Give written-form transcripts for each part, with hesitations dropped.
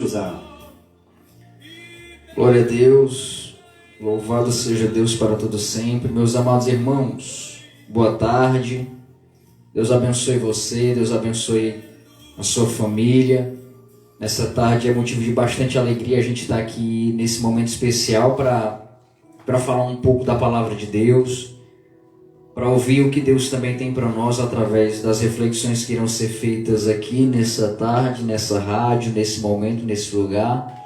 usar. Glória a Deus, louvado seja Deus para todo sempre. Meus amados irmãos, boa tarde. Deus abençoe você, Deus abençoe a sua família. Nessa tarde é motivo de bastante alegria a gente estar aqui nesse momento especial para falar um pouco da palavra de Deus, para ouvir o que Deus também tem para nós através das reflexões que irão ser feitas aqui nessa tarde, nessa rádio, nesse momento, nesse lugar.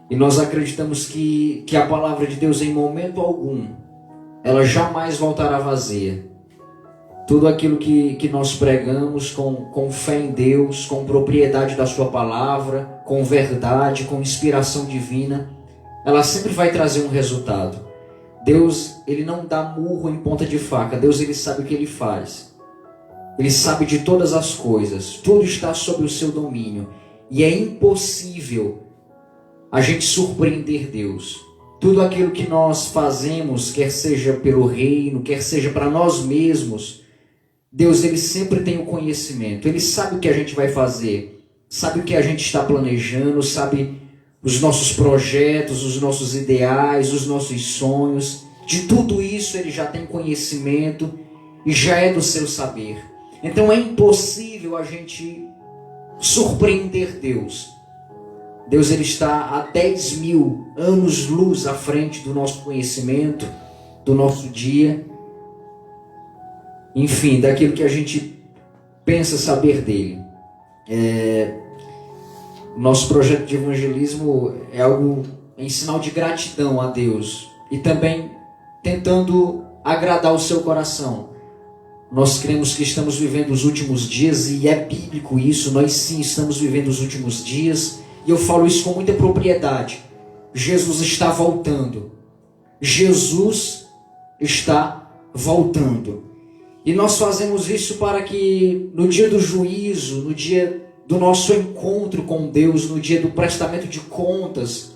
E nós acreditamos que a palavra de Deus, em momento algum, ela jamais voltará vazia. Tudo aquilo que nós pregamos com fé em Deus, com propriedade da sua palavra, com verdade, com inspiração divina, ela sempre vai trazer um resultado. Deus, ele não dá murro em ponta de faca. Deus, ele sabe o que ele faz. Ele sabe de todas as coisas. Tudo está sob o seu domínio. E é impossível a gente surpreender Deus. Tudo aquilo que nós fazemos, quer seja pelo reino, quer seja para nós mesmos, Deus, ele sempre tem o conhecimento. Ele sabe o que a gente vai fazer. Sabe o que a gente está planejando, sabe os nossos projetos, os nossos ideais, os nossos sonhos. De tudo isso ele já tem conhecimento e já é do seu saber. Então é impossível a gente surpreender Deus. Deus, ele está a 10.000 anos-luz à frente do nosso conhecimento, do nosso dia. Enfim, daquilo que a gente pensa saber dele. Nosso projeto de evangelismo é algo em sinal de gratidão a Deus e também tentando agradar o seu coração. Nós cremos que estamos vivendo os últimos dias e é bíblico isso. Nós sim estamos vivendo os últimos dias e eu falo isso com muita propriedade. Jesus está voltando. Jesus está voltando. E nós fazemos isso para que no dia do juízo, no dia do nosso encontro com Deus, no dia do prestamento de contas,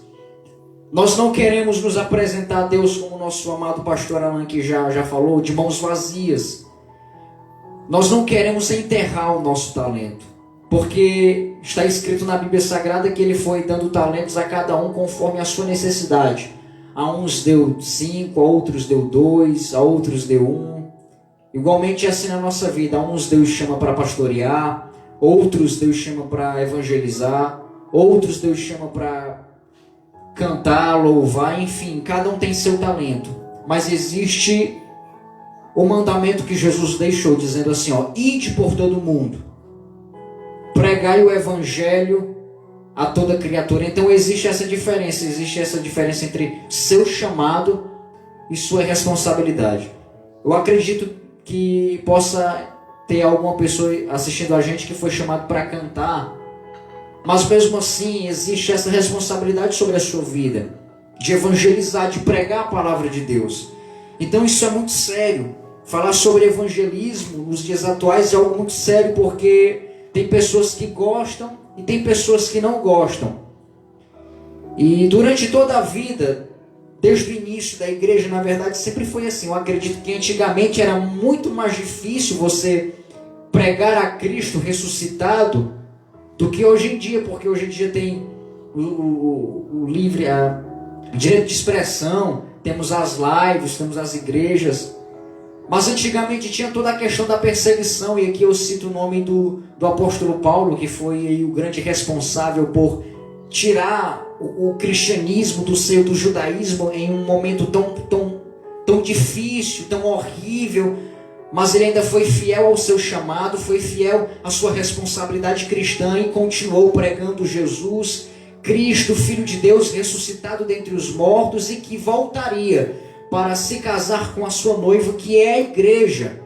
nós não queremos nos apresentar a Deus, como o nosso amado pastor Alan que já falou, de mãos vazias. Nós não queremos enterrar o nosso talento, porque está escrito na Bíblia Sagrada que ele foi dando talentos a cada um conforme a sua necessidade. A uns deu 5, a outros deu 2, a outros deu 1. Igualmente assim na nossa vida, a uns Deus chama para pastorear, outros Deus chama para evangelizar, outros Deus chama para cantar, louvar, enfim, cada um tem seu talento. Mas existe o mandamento que Jesus deixou, dizendo assim, ide por todo o mundo, pregai o evangelho a toda criatura. Então existe essa diferença entre seu chamado e sua responsabilidade. Eu acredito que possa ter alguma pessoa assistindo a gente que foi chamado para cantar, mas mesmo assim existe essa responsabilidade sobre a sua vida, de evangelizar, de pregar a palavra de Deus. Então isso é muito sério. Falar sobre evangelismo nos dias atuais é algo muito sério, porque tem pessoas que gostam e tem pessoas que não gostam. E durante toda a vida, desde o início da igreja, na verdade, sempre foi assim. Eu acredito que antigamente era muito mais difícil você pregar a Cristo ressuscitado do que hoje em dia, porque hoje em dia tem o livre, direito de expressão, temos as lives, temos as igrejas. Mas antigamente tinha toda a questão da perseguição, e aqui eu cito o nome do apóstolo Paulo, que foi aí o grande responsável por tirar o cristianismo do seio do judaísmo em um momento tão difícil, tão horrível, mas ele ainda foi fiel ao seu chamado, foi fiel à sua responsabilidade cristã e continuou pregando Jesus, Cristo, Filho de Deus, ressuscitado dentre os mortos e que voltaria para se casar com a sua noiva, que é a igreja.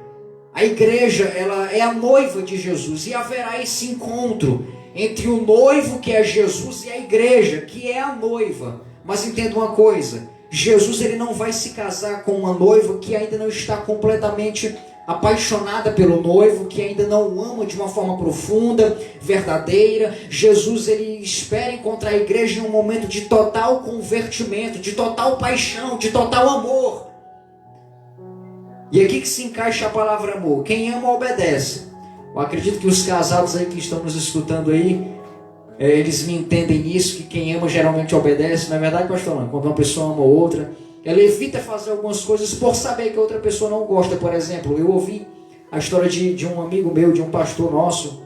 A igreja, ela é a noiva de Jesus, e haverá esse encontro entre o noivo, que é Jesus, e a igreja, que é a noiva. Mas entenda uma coisa, Jesus, ele não vai se casar com uma noiva que ainda não está completamente apaixonada pelo noivo, que ainda não o ama de uma forma profunda, verdadeira. Jesus, ele espera encontrar a igreja em um momento de total convertimento, de total paixão, de total amor. E aqui que se encaixa a palavra amor. Quem ama obedece. Eu acredito que os casados aí que estão nos escutando aí Eles me entendem nisso, que quem ama geralmente obedece. Não é verdade, pastor? Quando uma pessoa ama outra, ela evita fazer algumas coisas por saber que a outra pessoa não gosta. Por exemplo, eu ouvi a história de um amigo meu, de um pastor nosso,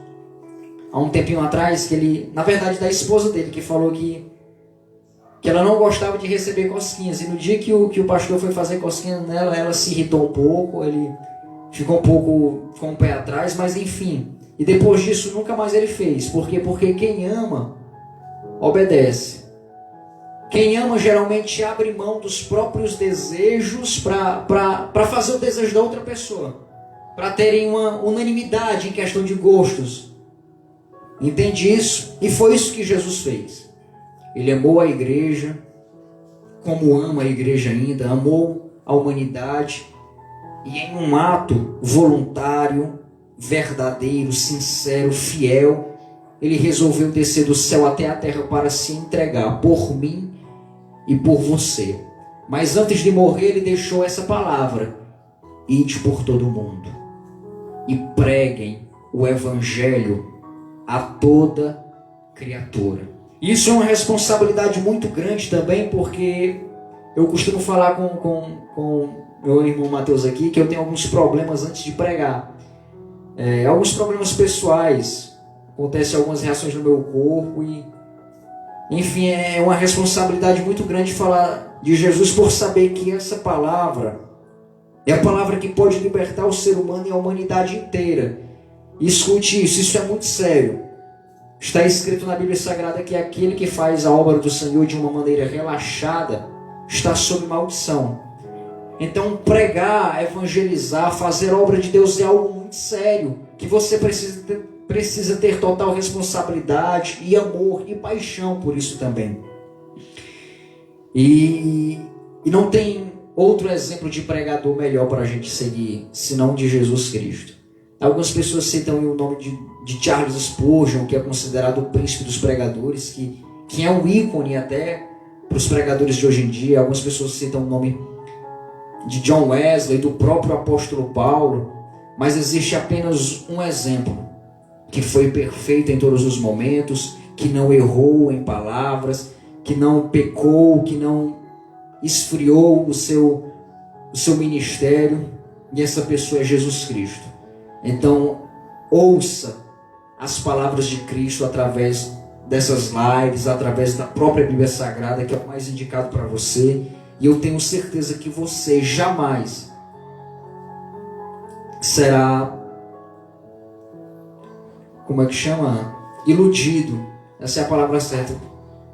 há um tempinho atrás, que ele, na verdade, da esposa dele, que falou que ela não gostava de receber cosquinhas. E no dia que o pastor foi fazer cosquinhas nela, ela se irritou um pouco, ele ficou um pouco com o pé atrás, mas enfim. E depois disso nunca mais ele fez. Por quê? Porque quem ama, obedece. Quem ama geralmente abre mão dos próprios desejos para fazer o desejo da outra pessoa. Para terem uma unanimidade em questão de gostos. Entende isso? E foi isso que Jesus fez. Ele amou a igreja, como ama a igreja ainda, amou a humanidade, e em um ato voluntário, verdadeiro, sincero, fiel, ele resolveu descer do céu até a terra para se entregar por mim e por você. Mas antes de morrer, ele deixou essa palavra: ide por todo o mundo e preguem o evangelho a toda criatura. Isso é uma responsabilidade muito grande também, porque eu costumo falar com meu irmão Mateus aqui, que eu tenho alguns problemas antes de pregar. Alguns problemas pessoais, acontecem algumas reações no meu corpo e, enfim, é uma responsabilidade muito grande falar de Jesus, por saber que essa palavra é a palavra que pode libertar o ser humano e a humanidade inteira. E escute isso é muito sério. Está escrito na Bíblia Sagrada que aquele que faz a obra do Senhor de uma maneira relaxada está sob maldição. Então pregar, evangelizar, fazer a obra de Deus é algo muito sério, que você precisa ter total responsabilidade e amor e paixão por isso também. E não tem outro exemplo de pregador melhor para a gente seguir, senão de Jesus Cristo. Algumas pessoas citam o nome de Charles Spurgeon, que é considerado o príncipe dos pregadores, que é um ícone até para os pregadores de hoje em dia. Algumas pessoas citam o nome de John Wesley, do próprio apóstolo Paulo, mas existe apenas um exemplo, que foi perfeito em todos os momentos, que não errou em palavras, que não pecou, que não esfriou o seu ministério, e essa pessoa é Jesus Cristo. Então, ouça as palavras de Cristo através dessas lives, através da própria Bíblia Sagrada, que é o mais indicado para você. E eu tenho certeza que você jamais será, iludido. Essa é a palavra certa.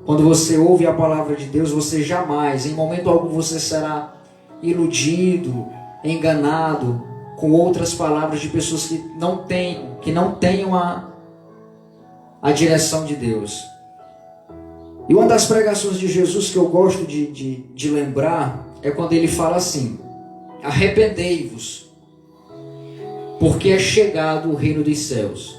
Quando você ouve a palavra de Deus, você jamais, em momento algum, você será iludido, enganado com outras palavras de pessoas que não tenham a direção de Deus. E uma das pregações de Jesus que eu gosto de lembrar é quando ele fala assim: arrependei-vos, porque é chegado o reino dos céus.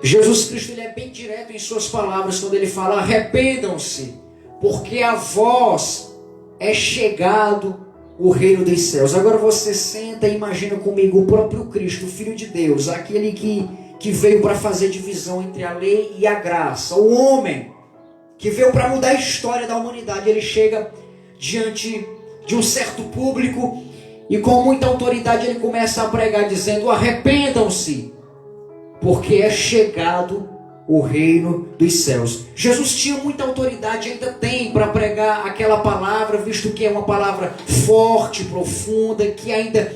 Jesus Cristo, ele é bem direto em suas palavras quando ele fala: arrependam-se, porque a vós é chegado o reino dos céus. Agora você senta e imagina comigo o próprio Cristo, o Filho de Deus, aquele que veio para fazer divisão entre a lei e a graça, o homem que veio para mudar a história da humanidade. Ele chega diante de um certo público e com muita autoridade ele começa a pregar dizendo: arrependam-se, porque é chegado o reino dos céus. Jesus tinha muita autoridade, ainda tem, para pregar aquela palavra, visto que é uma palavra forte, profunda, que ainda,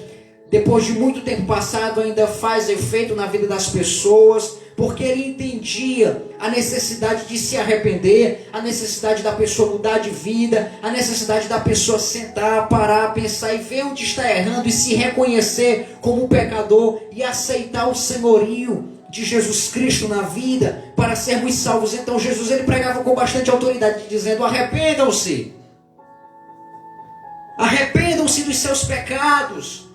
depois de muito tempo passado, ainda faz efeito na vida das pessoas, porque ele entendia a necessidade de se arrepender, a necessidade da pessoa mudar de vida, a necessidade da pessoa sentar, parar, pensar e ver onde está errando e se reconhecer como pecador e aceitar o senhorio de Jesus Cristo na vida para sermos salvos. Então Jesus, ele pregava com bastante autoridade, dizendo: arrependam-se, arrependam-se dos seus pecados,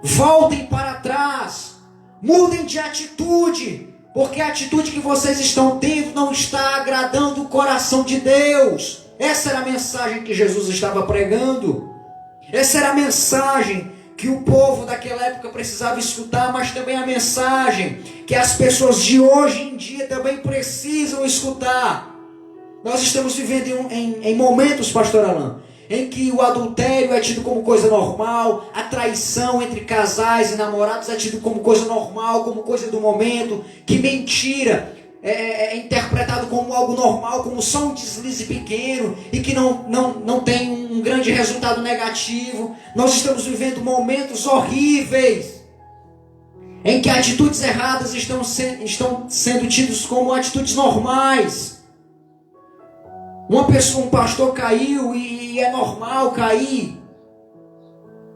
voltem para trás, mudem de atitude, porque a atitude que vocês estão tendo não está agradando o coração de Deus. Essa era a mensagem que Jesus estava pregando. Essa era a mensagem que o povo daquela época precisava escutar, mas também a mensagem que as pessoas de hoje em dia também precisam escutar. Nós estamos vivendo em momentos, pastor Alain, em que o adultério é tido como coisa normal, a traição entre casais e namorados é tido como coisa normal, como coisa do momento, que mentira é interpretado como algo normal, como só um deslize pequeno e que não tem um grande resultado negativo. Nós estamos vivendo momentos horríveis em que atitudes erradas estão sendo tidas como atitudes normais. Um pastor caiu e é normal cair,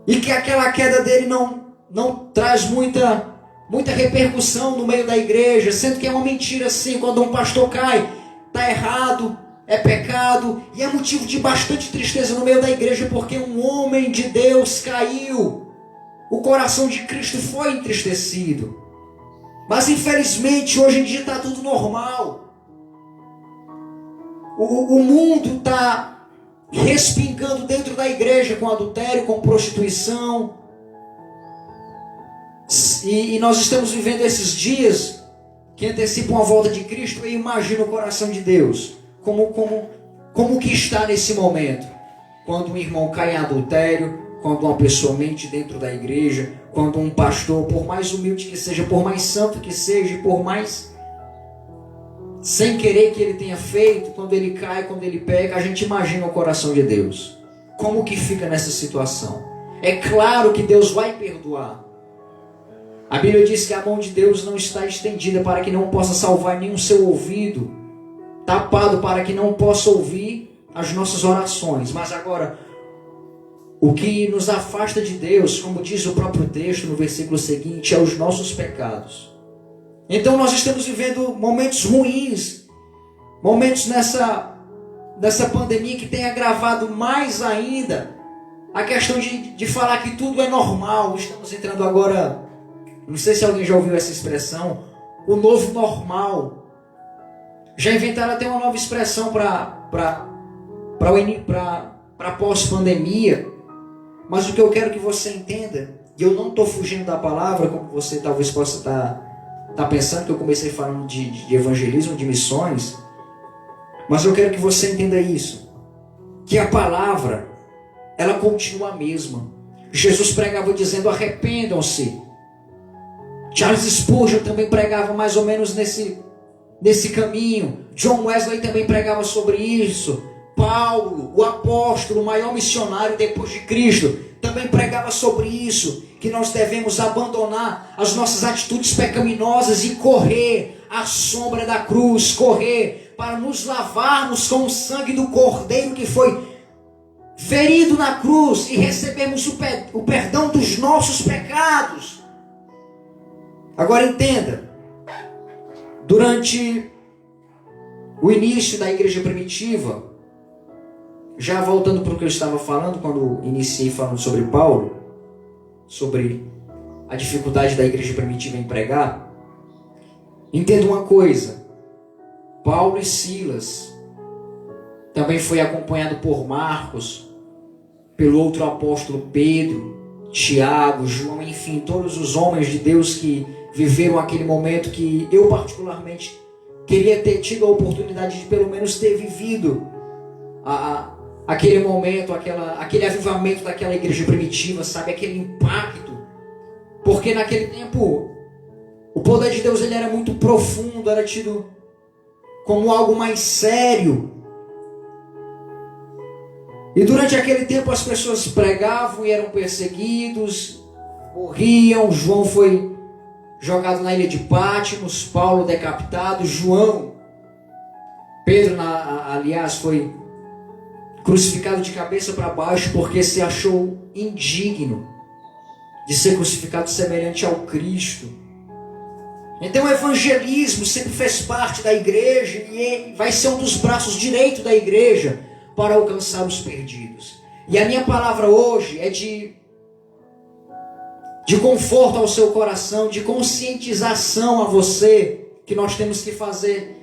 e que aquela queda dele não traz muita repercussão no meio da igreja, sendo que é uma mentira sim. Quando um pastor cai, está errado, é pecado, e é motivo de bastante tristeza no meio da igreja, porque um homem de Deus caiu, o coração de Cristo foi entristecido. Mas infelizmente hoje em dia está tudo normal. O mundo está respingando dentro da igreja com adultério, com prostituição. E nós estamos vivendo esses dias que antecipam a volta de Cristo. Eu imagino o coração de Deus como que está nesse momento, quando um irmão cai em adultério, quando uma pessoa mente dentro da igreja, quando um pastor, por mais humilde que seja, por mais santo que seja, por mais sem querer que ele tenha feito, quando ele cai, quando ele peca, a gente imagina o coração de Deus. Como que fica nessa situação? É claro que Deus vai perdoar. A Bíblia diz que a mão de Deus não está estendida para que não possa salvar nenhum seu ouvido, tapado para que não possa ouvir as nossas orações. Mas agora, o que nos afasta de Deus, como diz o próprio texto no versículo seguinte, é os nossos pecados. Então nós estamos vivendo momentos ruins, momentos nessa pandemia que tem agravado mais ainda a questão de falar que tudo é normal. Estamos entrando agora, não sei se alguém já ouviu essa expressão, o novo normal. Já inventaram até uma nova expressão para pós-pandemia. Mas o que eu quero que você entenda, e eu não estou fugindo da palavra, como você talvez possa estar pensando que eu comecei falando de evangelismo, de missões, mas eu quero que você entenda isso, que a palavra, ela continua a mesma. Jesus pregava dizendo: arrependam-se. Charles Spurgeon também pregava mais ou menos nesse caminho. John Wesley também pregava sobre isso. Paulo, o apóstolo, o maior missionário depois de Cristo, também pregava sobre isso, que nós devemos abandonar as nossas atitudes pecaminosas e correr à sombra da cruz, correr para nos lavarmos com o sangue do Cordeiro que foi ferido na cruz e recebermos o perdão dos nossos pecados. Agora entenda, durante o início da igreja primitiva, já voltando para o que eu estava falando, quando iniciei falando sobre Paulo, sobre a dificuldade da igreja primitiva em pregar, entenda uma coisa: Paulo e Silas também foi acompanhado por Marcos, pelo outro apóstolo Pedro, Tiago, João, enfim, todos os homens de Deus que viveram aquele momento que eu particularmente queria ter tido a oportunidade de pelo menos ter vivido aquele momento, aquele avivamento daquela igreja primitiva, sabe? Aquele impacto. Porque naquele tempo o poder de Deus ele era muito profundo, era tido como algo mais sério. E durante aquele tempo as pessoas pregavam e eram perseguidos, morriam. João foi jogado na ilha de Patmos, Paulo decapitado, Pedro, aliás, foi crucificado de cabeça para baixo porque se achou indigno de ser crucificado semelhante ao Cristo. Então o evangelismo sempre fez parte da igreja e vai ser um dos braços direitos da igreja para alcançar os perdidos. E a minha palavra hoje é de conforto ao seu coração, de conscientização a você, que nós temos que fazer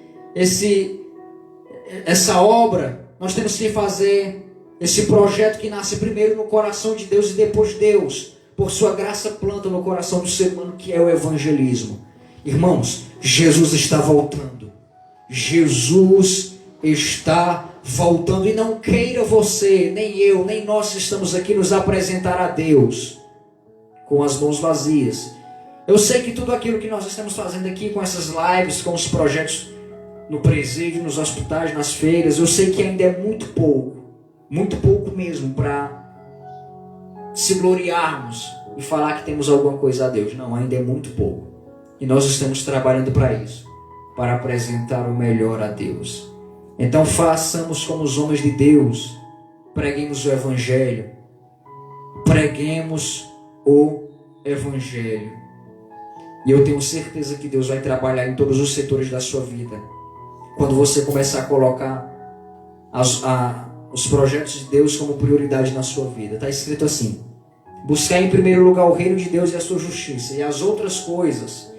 essa obra. Nós temos que fazer esse projeto que nasce primeiro no coração de Deus e depois Deus por sua graça planta no coração do ser humano, que é o evangelismo. Irmãos, Jesus está voltando. Jesus está voltando, e não queira você, nem eu, nem nós estamos aqui nos apresentar a Deus com as mãos vazias. Eu sei que tudo aquilo que nós estamos fazendo aqui com essas lives, com os projetos no presídio, nos hospitais, nas feiras, eu sei que ainda é muito pouco mesmo para se gloriarmos e falar que temos alguma coisa a Deus. Não, ainda é muito pouco. E nós estamos trabalhando para isso, para apresentar o melhor a Deus. Então façamos como os homens de Deus, preguemos o Evangelho, preguemos o Evangelho. E eu tenho certeza que Deus vai trabalhar em todos os setores da sua vida. Quando você começar a colocar os projetos de Deus como prioridade na sua vida. Está escrito assim: buscar em primeiro lugar o reino de Deus e a sua justiça, e as outras coisas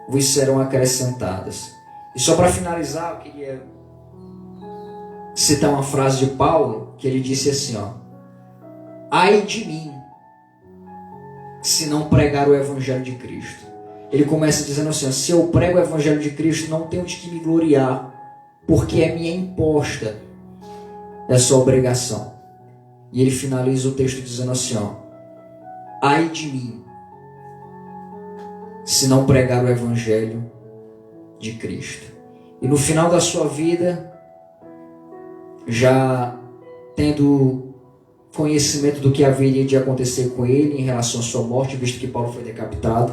vos serão acrescentadas. E só para finalizar, eu queria citar uma frase de Paulo, que ele disse assim, ó: ai de mim, se não pregar o Evangelho de Cristo. Ele começa dizendo assim, ó: se eu prego o Evangelho de Cristo, não tenho de que me gloriar, porque é minha imposta essa obrigação. E ele finaliza o texto dizendo assim, ó: ai de mim, se não pregar o Evangelho de Cristo. E no final da sua vida, já tendo conhecimento do que haveria de acontecer com ele em relação à sua morte, visto que Paulo foi decapitado,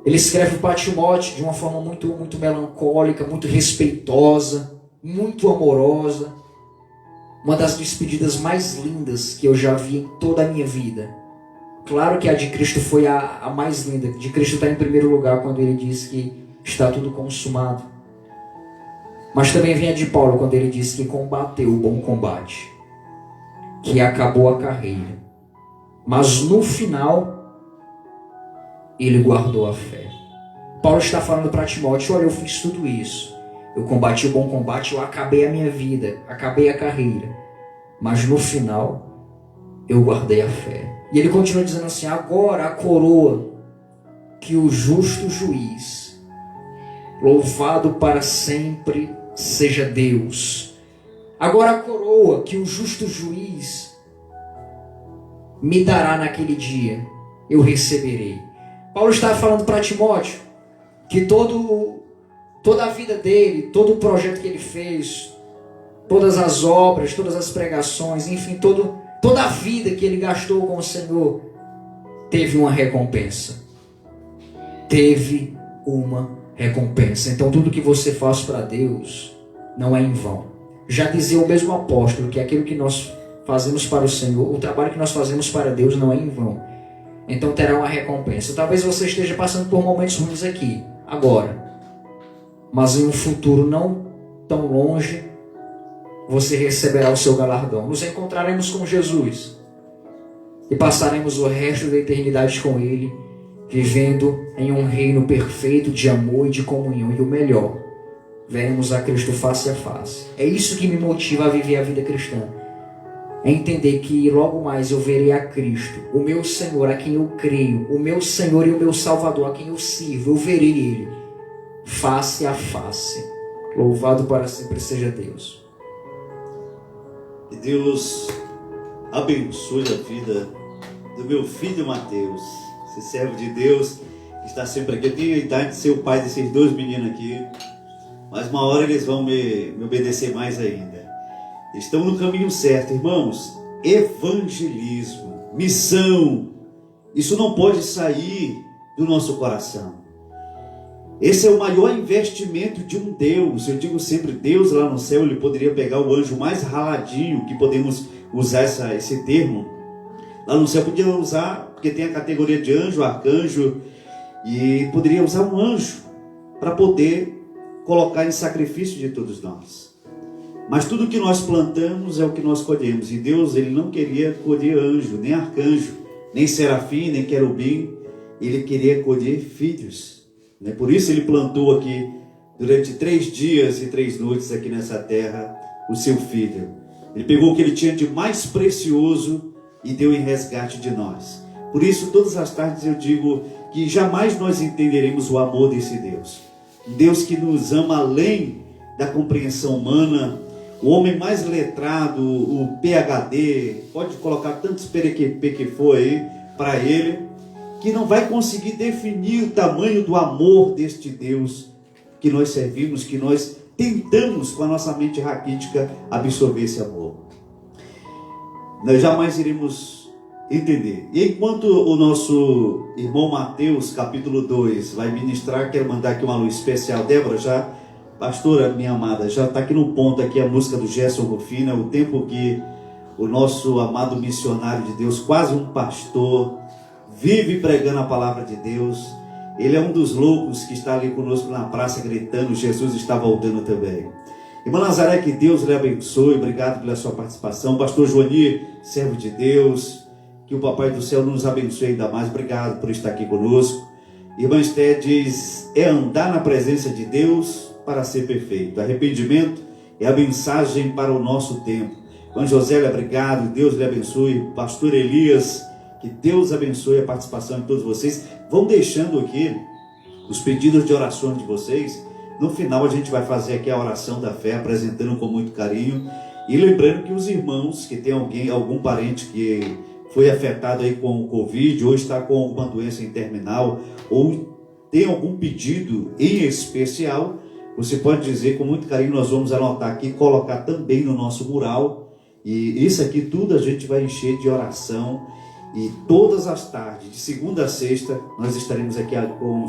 ele escreve para Timóteo de uma forma muito melancólica, muito respeitosa, muito amorosa, uma das despedidas mais lindas que eu já vi em toda a minha vida. Claro que a de Cristo foi a mais linda. De Cristo está em primeiro lugar quando ele diz que está tudo consumado. Mas também vem a de Paulo quando ele diz que combateu o bom combate, que acabou a carreira, mas no final ele guardou a fé. Paulo está falando para Timóteo: olha, eu fiz tudo isso, eu combati o bom combate, eu acabei a minha vida, acabei a carreira, mas no final eu guardei a fé. E ele continua dizendo assim: agora a coroa que o justo juiz, louvado para sempre seja Deus, agora a coroa que o justo juiz me dará naquele dia, eu receberei. Paulo está falando para Timóteo que toda a vida dele, todo o projeto que ele fez, todas as obras, todas as pregações, enfim, toda a vida que ele gastou com o Senhor, teve uma recompensa. Teve uma recompensa. Então tudo que você faz para Deus não é em vão. Já dizia o mesmo apóstolo que aquilo que nós fazemos para o Senhor, o trabalho que nós fazemos para Deus não é em vão. Então terá uma recompensa. Talvez você esteja passando por momentos ruins aqui, agora, mas em um futuro não tão longe, você receberá o seu galardão. Nos encontraremos com Jesus e passaremos o resto da eternidade com Ele, vivendo em um reino perfeito de amor e de comunhão. E o melhor, veremos a Cristo face a face. É isso que me motiva a viver a vida cristã. É entender que logo mais eu verei a Cristo, o meu Senhor, a quem eu creio, o meu Senhor e o meu Salvador, a quem eu sirvo. Eu verei Ele face a face. Louvado para sempre seja Deus. Que Deus abençoe a vida do meu filho Mateus, esse servo de Deus que está sempre aqui. Eu tenho a idade de ser o pai desses dois meninos aqui, mas uma hora eles vão me obedecer mais ainda. Estão no caminho certo, irmãos. Evangelismo, missão, isso não pode sair do nosso coração. Esse é o maior investimento de um Deus. Eu digo sempre, Deus lá no céu, ele poderia pegar o anjo mais raladinho, que podemos usar esse termo. Lá no céu podia usar, porque tem a categoria de anjo, arcanjo, e poderia usar um anjo para poder colocar em sacrifício de todos nós. Mas tudo que nós plantamos é o que nós colhemos. E Deus, ele não queria colher anjo, nem arcanjo, nem serafim, nem querubim. Ele queria colher filhos. Por isso ele plantou aqui, durante 3 dias e 3 noites aqui nessa terra, o seu filho. Ele pegou o que ele tinha de mais precioso e deu em resgate de nós. Por isso, todas as tardes eu digo que jamais nós entenderemos o amor desse Deus. Um Deus que nos ama além da compreensão humana. O homem mais letrado, o PhD, pode colocar tantos perequepê que for aí para ele, que não vai conseguir definir o tamanho do amor deste Deus que nós servimos, que nós tentamos com a nossa mente raquítica absorver esse amor. Nós jamais iremos entender. E enquanto o nosso irmão Mateus, capítulo 2, vai ministrar, quero mandar aqui uma luz especial. Débora, já, pastora minha amada, já está aqui no ponto aqui a música do Gerson Rufina, o tempo que o nosso amado missionário de Deus, quase um pastor, vive pregando a palavra de Deus. Ele é um dos loucos que está ali conosco na praça gritando, Jesus está voltando também. Irmã Nazaré, que Deus lhe abençoe, obrigado pela sua participação. Pastor Joani, servo de Deus, que o Papai do Céu nos abençoe ainda mais, obrigado por estar aqui conosco. Irmã Esté diz, é andar na presença de Deus para ser perfeito. Arrependimento é a mensagem para o nosso tempo. Irmã Josélia, obrigado, Deus lhe abençoe. Pastor Elias, que Deus abençoe a participação de todos vocês. Vão deixando aqui os pedidos de oração de vocês. No final a gente vai fazer aqui a oração da fé, apresentando com muito carinho. E lembrando que os irmãos que tem algum parente que foi afetado aí com o Covid, ou está com alguma doença terminal, ou tem algum pedido em especial, você pode dizer com muito carinho, nós vamos anotar aqui, colocar também no nosso mural. E isso aqui tudo a gente vai encher de oração. E todas as tardes, de segunda a sexta, nós estaremos aqui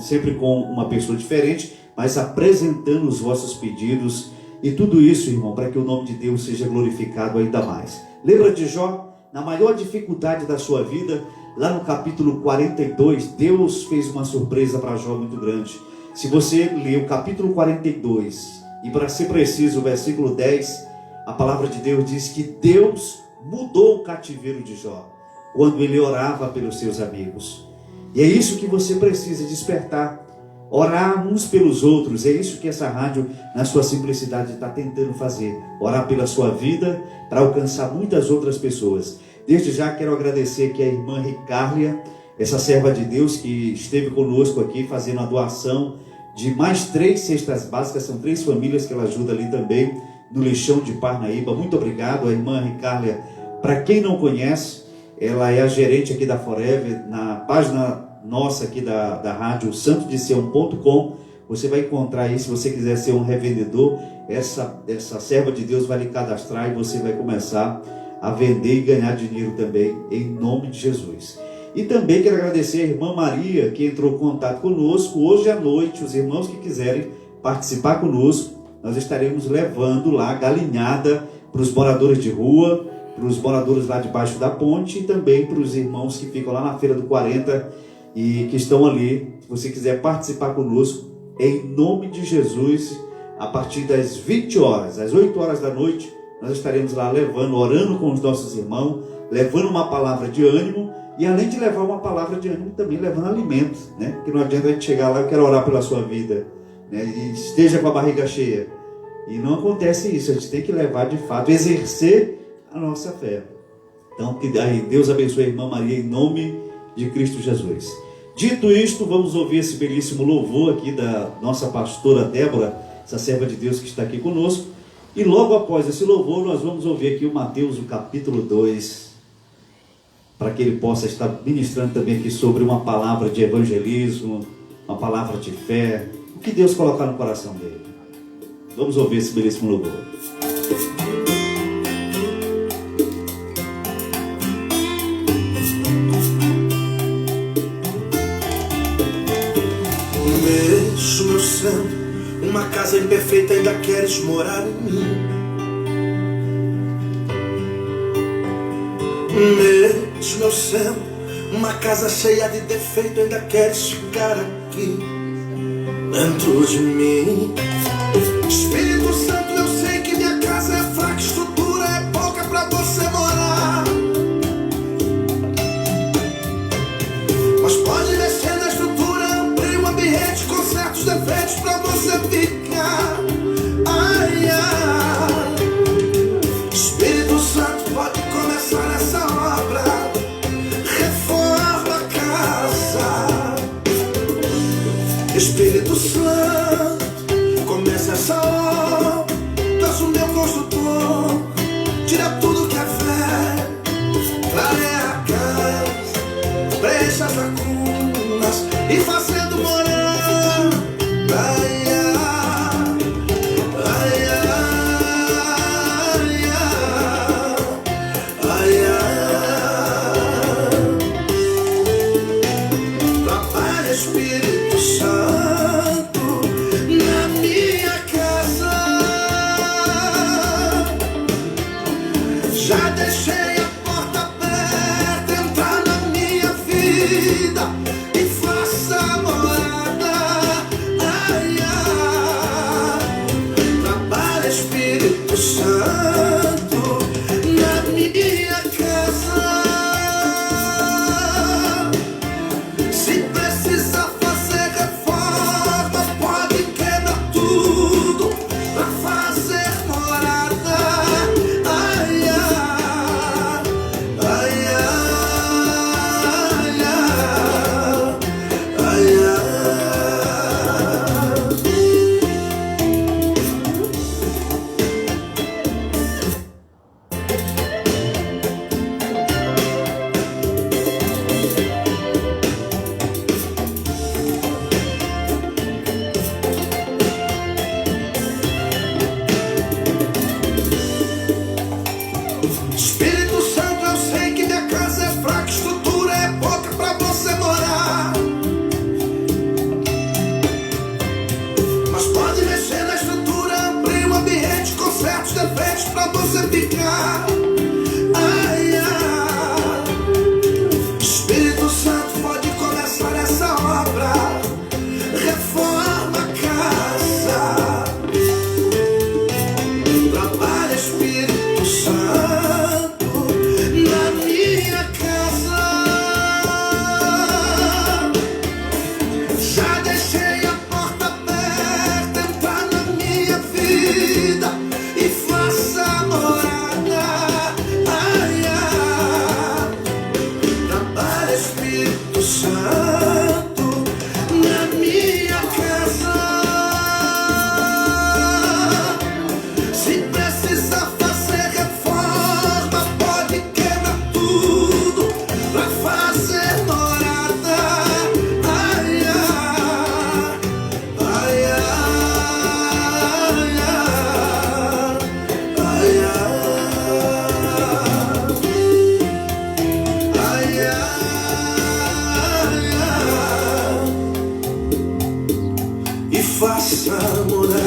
sempre com uma pessoa diferente, mas apresentando os vossos pedidos. E tudo isso, irmão, para que o nome de Deus seja glorificado ainda mais. Lembra de Jó? Na maior dificuldade da sua vida, lá no capítulo 42, Deus fez uma surpresa para Jó muito grande. Se você ler o capítulo 42, e para ser preciso, o versículo 10, a palavra de Deus diz que Deus mudou o cativeiro de Jó quando ele orava pelos seus amigos. E é isso que você precisa despertar. Orar uns pelos outros. É isso que essa rádio, na sua simplicidade, está tentando fazer. Orar pela sua vida, para alcançar muitas outras pessoas. Desde já quero agradecer aqui a irmã Ricárlia, essa serva de Deus que esteve conosco aqui, fazendo a doação de mais 3 cestas básicas. São 3 famílias que ela ajuda ali também, no lixão de Parnaíba. Muito obrigado, a irmã Ricárlia. Para quem não conhece, ela é a gerente aqui da Forever. Na página nossa aqui da rádio, santodesião.com, você vai encontrar aí, se você quiser ser um revendedor, essa serva de Deus vai lhe cadastrar e você vai começar a vender e ganhar dinheiro também, em nome de Jesus. E também quero agradecer a irmã Maria, que entrou em contato conosco. Hoje à noite, os irmãos que quiserem participar conosco, nós estaremos levando lá galinhada para os moradores de rua, para os moradores lá debaixo da ponte e também para os irmãos que ficam lá na Feira do 40 e que estão ali. Se você quiser participar conosco, em nome de Jesus, a partir das 20 horas, às 8 horas da noite, nós estaremos lá levando, orando com os nossos irmãos, levando uma palavra de ânimo e além de levar uma palavra de ânimo, também levando alimento, né? Porque não adianta a gente chegar lá, eu quero orar pela sua vida, né? E esteja com a barriga cheia. E não acontece isso, a gente tem que levar de fato, exercer a nossa fé. Então, que Deus abençoe a irmã Maria em nome de Cristo Jesus. Dito isto, vamos ouvir esse belíssimo louvor aqui da nossa pastora Débora, essa serva de Deus que está aqui conosco. E logo após esse louvor, nós vamos ouvir aqui o Mateus, o capítulo 2, para que ele possa estar ministrando também aqui sobre uma palavra de evangelismo, uma palavra de fé, o que Deus colocar no coração dele. Vamos ouvir esse belíssimo louvor. Mesmo eu sendo uma casa imperfeita, ainda queres morar em mim. Mesmo eu sendo uma casa cheia de defeito, ainda queres ficar aqui dentro de mim. Espírito Santo, eu sei que minha casa é fraca, estrutura é pouca pra você morar, mas pode mexer na estrutura, abrir um ambiente com certos defeitos pra você ficar. Ai, ai. Espírito Santo, pode começar essa obra. Espírito Santo na minha casa. Se precisar fazer reforma, pode quebrar tudo pra fazer morada. Ai, ai, ai, ai, ai, ai. Espírito Santo, eu sei que minha casa é fraca, estrutura é pouca pra você morar. Mas pode mexer na estrutura, amplie o ambiente com certos defeitos pra você ficar. Ai, ai. Espírito Santo pode começar essa obra. Reforma a casa. Trabalha, Espírito Santo na minha casa. Já deixei a porta aberta, entra na minha vida e faça morada. Ai, ai. Trabalha, Espírito Santo na minha casa. Se precisar fazer reforma, pode quebrar tudo pra fazer morada. Ai, ai, ai, ai, ai, ai, ai, ai. E faça morada.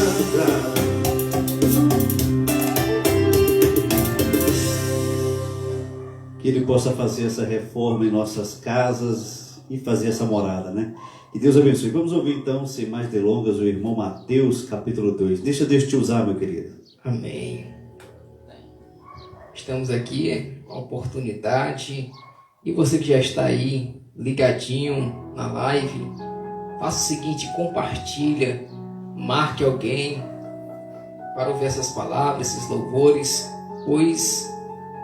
Que Ele possa fazer essa reforma em nossas casas e fazer essa morada, né? Que Deus abençoe. Vamos ouvir então, sem mais delongas, o irmão Mateus, capítulo 2. Deixa Deus te usar, meu querido. Amém. Estamos aqui, a oportunidade. E você que já está aí, ligadinho na live, faça o seguinte, compartilha, marque alguém para ouvir essas palavras, esses louvores, pois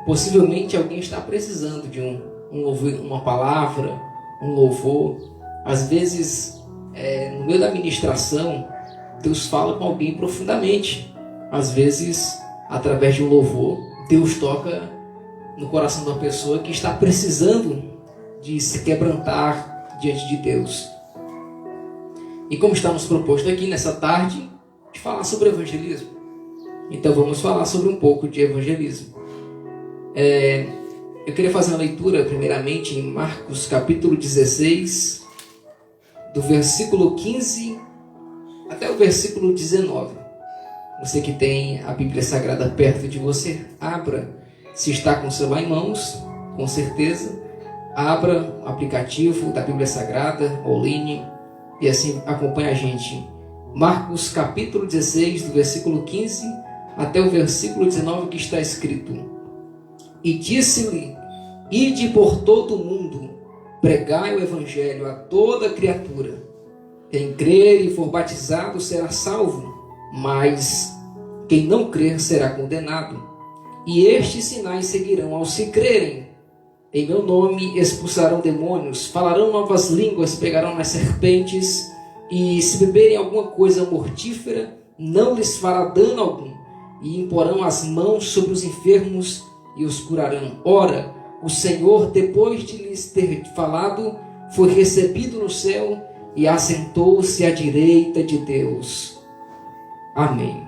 possivelmente alguém está precisando de um louvor, uma palavra, um louvor. Às vezes, no meio da ministração, Deus fala com alguém profundamente. Às vezes, através de um louvor, Deus toca no coração de uma pessoa que está precisando de se quebrantar diante de Deus. E como estamos proposto aqui nessa tarde, de falar sobre evangelismo. Então vamos falar sobre um pouco de evangelismo. Eu queria fazer uma leitura primeiramente em Marcos capítulo 16, do versículo 15 até o versículo 19. Você que tem a Bíblia Sagrada perto de você, abra. Se está com o celular em mãos, com certeza, abra o aplicativo da Bíblia Sagrada, online, e assim acompanhe a gente. Marcos capítulo 16, do versículo 15 até o versículo 19, que está escrito: E disse-lhe: Ide por todo o mundo, pregai o evangelho a toda criatura. Quem crer e for batizado será salvo, mas quem não crer será condenado. E estes sinais seguirão aos que crerem. Em meu nome expulsarão demônios, falarão novas línguas, pegarão nas serpentes, e se beberem alguma coisa mortífera, não lhes fará dano algum, e imporão as mãos sobre os enfermos e os curarão. Ora, o Senhor, depois de lhes ter falado, foi recebido no céu e assentou-se à direita de Deus. Amém.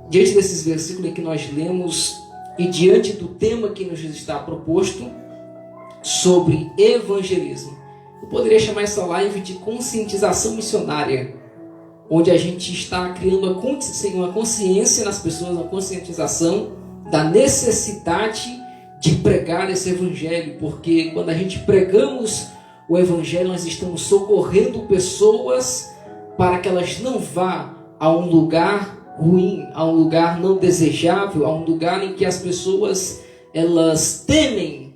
Diante desses versículos em que nós lemos e diante do tema que nos está proposto sobre evangelismo, eu poderia chamar essa live de conscientização missionária, onde a gente está criando uma consciência nas pessoas, uma conscientização da necessidade de pregar esse evangelho, porque quando a gente pregamos o evangelho, nós estamos socorrendo pessoas para que elas não vá a um lugar ruim, a um lugar não desejável, a um lugar em que as pessoas elas temem,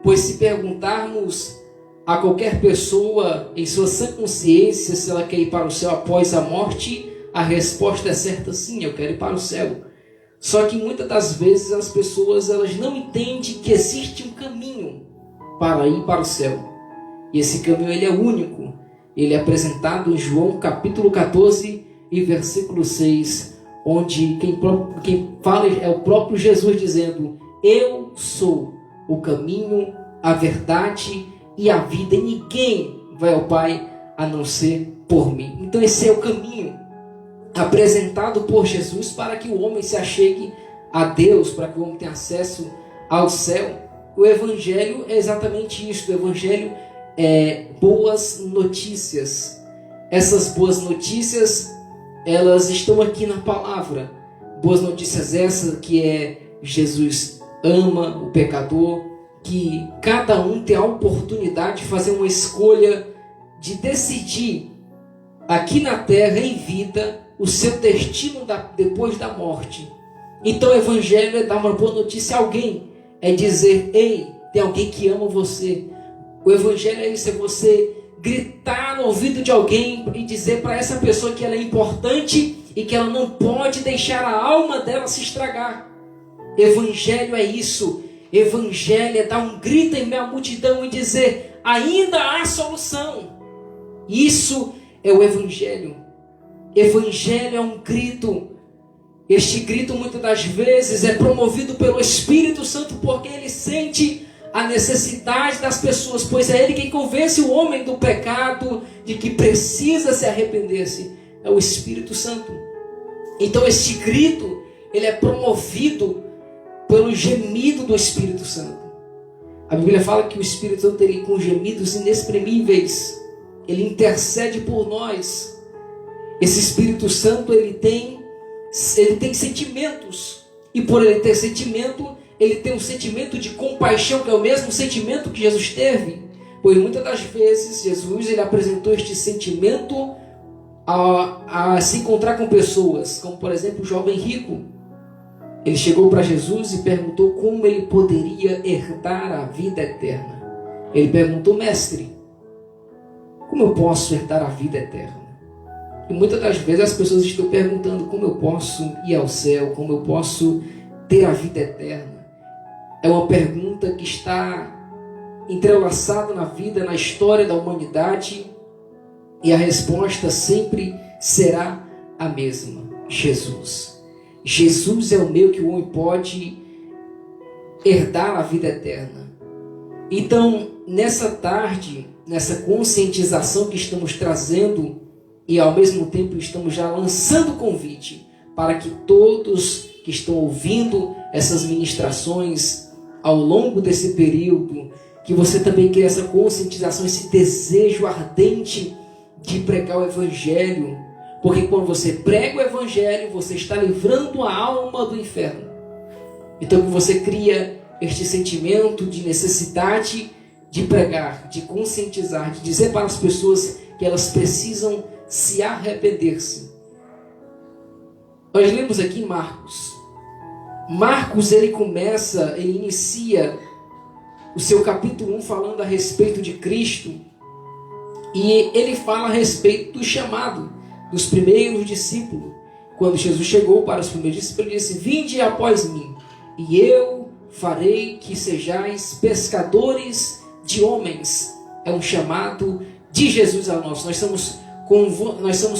pois se perguntarmos a qualquer pessoa em sua sã consciência se ela quer ir para o céu após a morte, a resposta é certa: sim, eu quero ir para o céu. Só que muitas das vezes as pessoas elas não entendem que existe um caminho para ir para o céu. E esse caminho ele é único. Ele é apresentado em João capítulo 14 e versículo 6, onde quem fala é o próprio Jesus dizendo: eu sou o caminho, a verdade e a vida, e ninguém vai ao Pai a não ser por mim. Então esse é o caminho apresentado por Jesus para que o homem se achegue a Deus, para que o homem tenha acesso ao céu. O Evangelho é exatamente isso. O Evangelho é boas notícias. Essas boas notícias, elas estão aqui na palavra. Boas notícias essas que é Jesus ama o pecador, que cada um tem a oportunidade de fazer uma escolha, de decidir aqui na terra, em vida, o seu destino depois da morte. Então o Evangelho é dar uma boa notícia a alguém, é dizer: ei, tem alguém que ama você. O Evangelho é isso, é você gritar no ouvido de alguém e dizer para essa pessoa que ela é importante e que ela não pode deixar a alma dela se estragar. Evangelho é isso. Evangelho é dar um grito em meio à multidão e dizer: ainda há solução. Isso é o Evangelho. Evangelho é um grito. Este grito muitas das vezes é promovido pelo Espírito Santo, porque ele sente a necessidade das pessoas, pois é ele quem convence o homem do pecado, de que precisa se arrepender-se. É o Espírito Santo. Então este grito, ele é promovido pelo gemido do Espírito Santo. A Bíblia fala que o Espírito Santo, ele com gemidos inexprimíveis, ele intercede por nós. Esse Espírito Santo, ele tem sentimentos, e por ele ter sentimento, ele tem um sentimento de compaixão, que é o mesmo sentimento que Jesus teve, pois muitas das vezes Jesus ele apresentou este sentimento a se encontrar com pessoas, como por exemplo o jovem rico. Ele chegou para Jesus e perguntou como ele poderia herdar a vida eterna. Ele perguntou: mestre, como eu posso herdar a vida eterna? E muitas das vezes as pessoas estão perguntando: como eu posso ir ao céu? Como eu posso ter a vida eterna? É uma pergunta que está entrelaçada na vida, na história da humanidade, e a resposta sempre será a mesma: Jesus. Jesus é o meio que o homem pode herdar a vida eterna. Então, nessa tarde, nessa conscientização que estamos trazendo, e ao mesmo tempo estamos já lançando o convite para que todos que estão ouvindo essas ministrações ao longo desse período, que você também crie essa conscientização, esse desejo ardente de pregar o Evangelho, porque quando você prega o Evangelho, você está livrando a alma do inferno. Então que você cria este sentimento de necessidade de pregar, de conscientizar, de dizer para as pessoas que elas precisam se arrepender-se. Nós lemos aqui em Marcos. Marcos, ele inicia o seu capítulo 1 falando a respeito de Cristo, e ele fala a respeito do chamado dos primeiros discípulos. Quando Jesus chegou para os primeiros discípulos, ele disse: vinde após mim, e eu farei que sejais pescadores de homens. É um chamado de Jesus a nós. Nós somos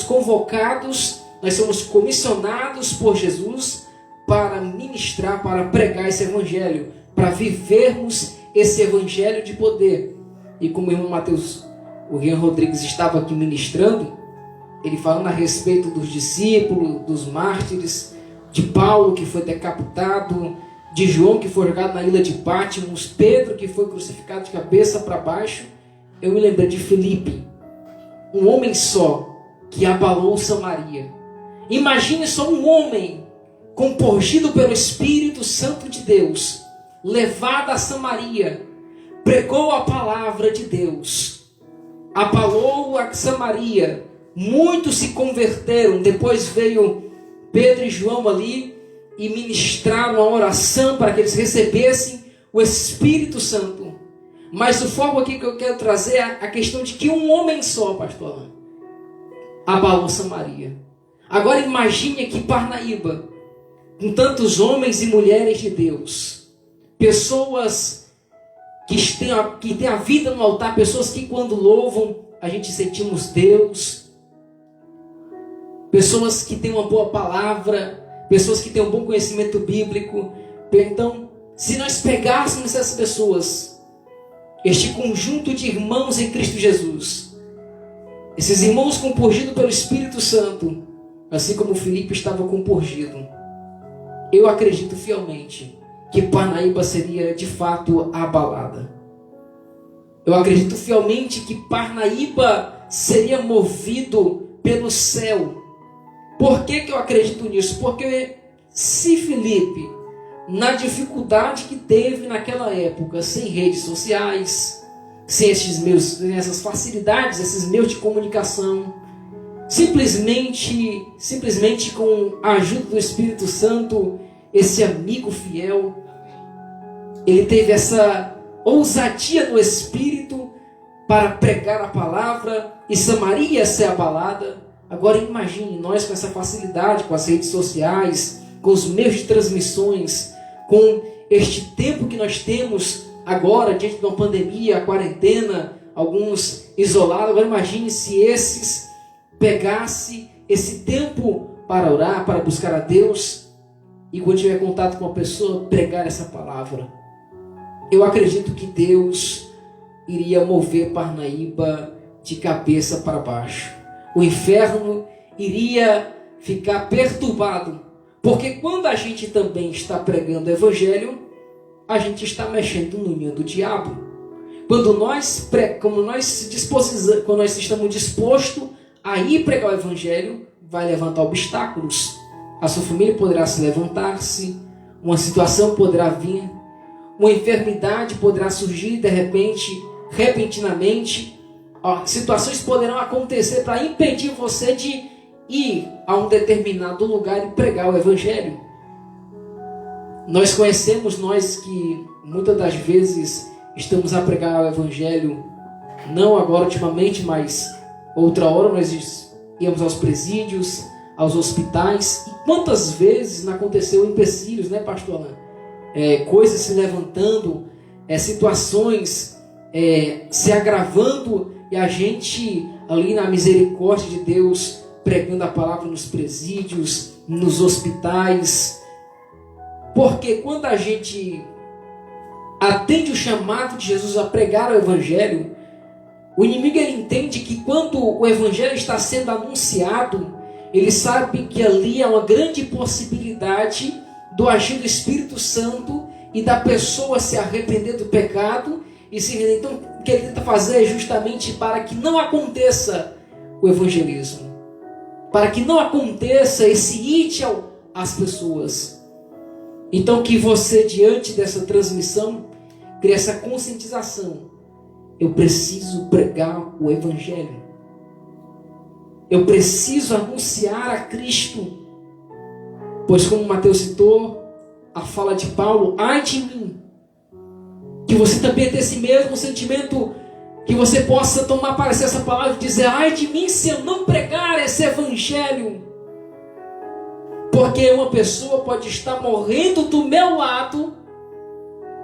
convocados, nós somos comissionados por Jesus para ministrar, para pregar esse Evangelho, para vivermos esse Evangelho de poder. E como o irmão Mateus, o Rian Rodrigues estava aqui ministrando, ele falando a respeito dos discípulos, dos mártires, de Paulo que foi decapitado, de João que foi jogado na ilha de Patmos, Pedro que foi crucificado de cabeça para baixo. Eu me lembrei de Filipe, um homem só que abalou Samaria. Imagine só um homem compungido pelo Espírito Santo de Deus, levado a Samaria, pregou a palavra de Deus, abalou a Samaria, muitos se converteram. Depois veio Pedro e João ali e ministraram uma oração para que eles recebessem o Espírito Santo. Mas o foco aqui que eu quero trazer é a questão de que um homem só, pastor Alain, abalou Samaria. Agora imagine aqui Parnaíba, com tantos homens e mulheres de Deus, pessoas que têm a vida no altar, pessoas que quando louvam, a gente sentimos Deus, pessoas que têm uma boa palavra, pessoas que têm um bom conhecimento bíblico. Então, se nós pegássemos essas pessoas, este conjunto de irmãos em Cristo Jesus, esses irmãos compungidos pelo Espírito Santo, assim como Filipe estava compungido, eu acredito fielmente que Parnaíba seria de fato abalada. Eu acredito fielmente que Parnaíba seria movido pelo céu. Por que eu acredito nisso? Porque se Filipe, na dificuldade que teve naquela época, sem redes sociais, sem essas facilidades, esses meios de comunicação, simplesmente com a ajuda do Espírito Santo, esse amigo fiel, ele teve essa ousadia no Espírito para pregar a palavra e Samaria ser abalada. Agora imagine nós com essa facilidade, com as redes sociais, com os meios de transmissões, com este tempo que nós temos agora, diante de uma pandemia, a quarentena, alguns isolados. Agora imagine se esses pegassem esse tempo para orar, para buscar a Deus, e quando tiver contato com uma pessoa, pregar essa palavra. Eu acredito que Deus iria mover Parnaíba de cabeça para baixo. O inferno iria ficar perturbado, porque quando a gente também está pregando o Evangelho, a gente está mexendo no ninho do diabo. Quando nós estamos dispostos a ir pregar o Evangelho, vai levantar obstáculos. A sua família poderá se levantar-se, uma situação poderá vir, uma enfermidade poderá surgir de repente, repentinamente. Situações poderão acontecer para impedir você de ir a um determinado lugar e pregar o Evangelho. Nós conhecemos, nós que muitas das vezes estamos a pregar o Evangelho, não agora ultimamente, mas outra hora nós íamos aos presídios, aos hospitais, e quantas vezes não aconteceu empecilhos, né, pastor Alain? Coisas se levantando, situações se agravando, e a gente ali na misericórdia de Deus pregando a palavra nos presídios, nos hospitais. Porque quando a gente atende o chamado de Jesus a pregar o Evangelho, o inimigo ele entende que quando o Evangelho está sendo anunciado, ele sabe que ali há uma grande possibilidade do agir do Espírito Santo e da pessoa se arrepender do pecado e se render. Então, o que ele tenta fazer é justamente para que não aconteça o evangelismo, para que não aconteça esse ide às pessoas. Então, que você, diante dessa transmissão, crie essa conscientização. Eu preciso pregar o Evangelho. Eu preciso anunciar a Cristo. Pois como Mateus citou, a fala de Paulo, ai de mim, que você também tenha esse mesmo sentimento, que você possa tomar para si essa palavra e dizer, ai de mim se eu não pregar esse Evangelho. Porque uma pessoa pode estar morrendo do meu lado,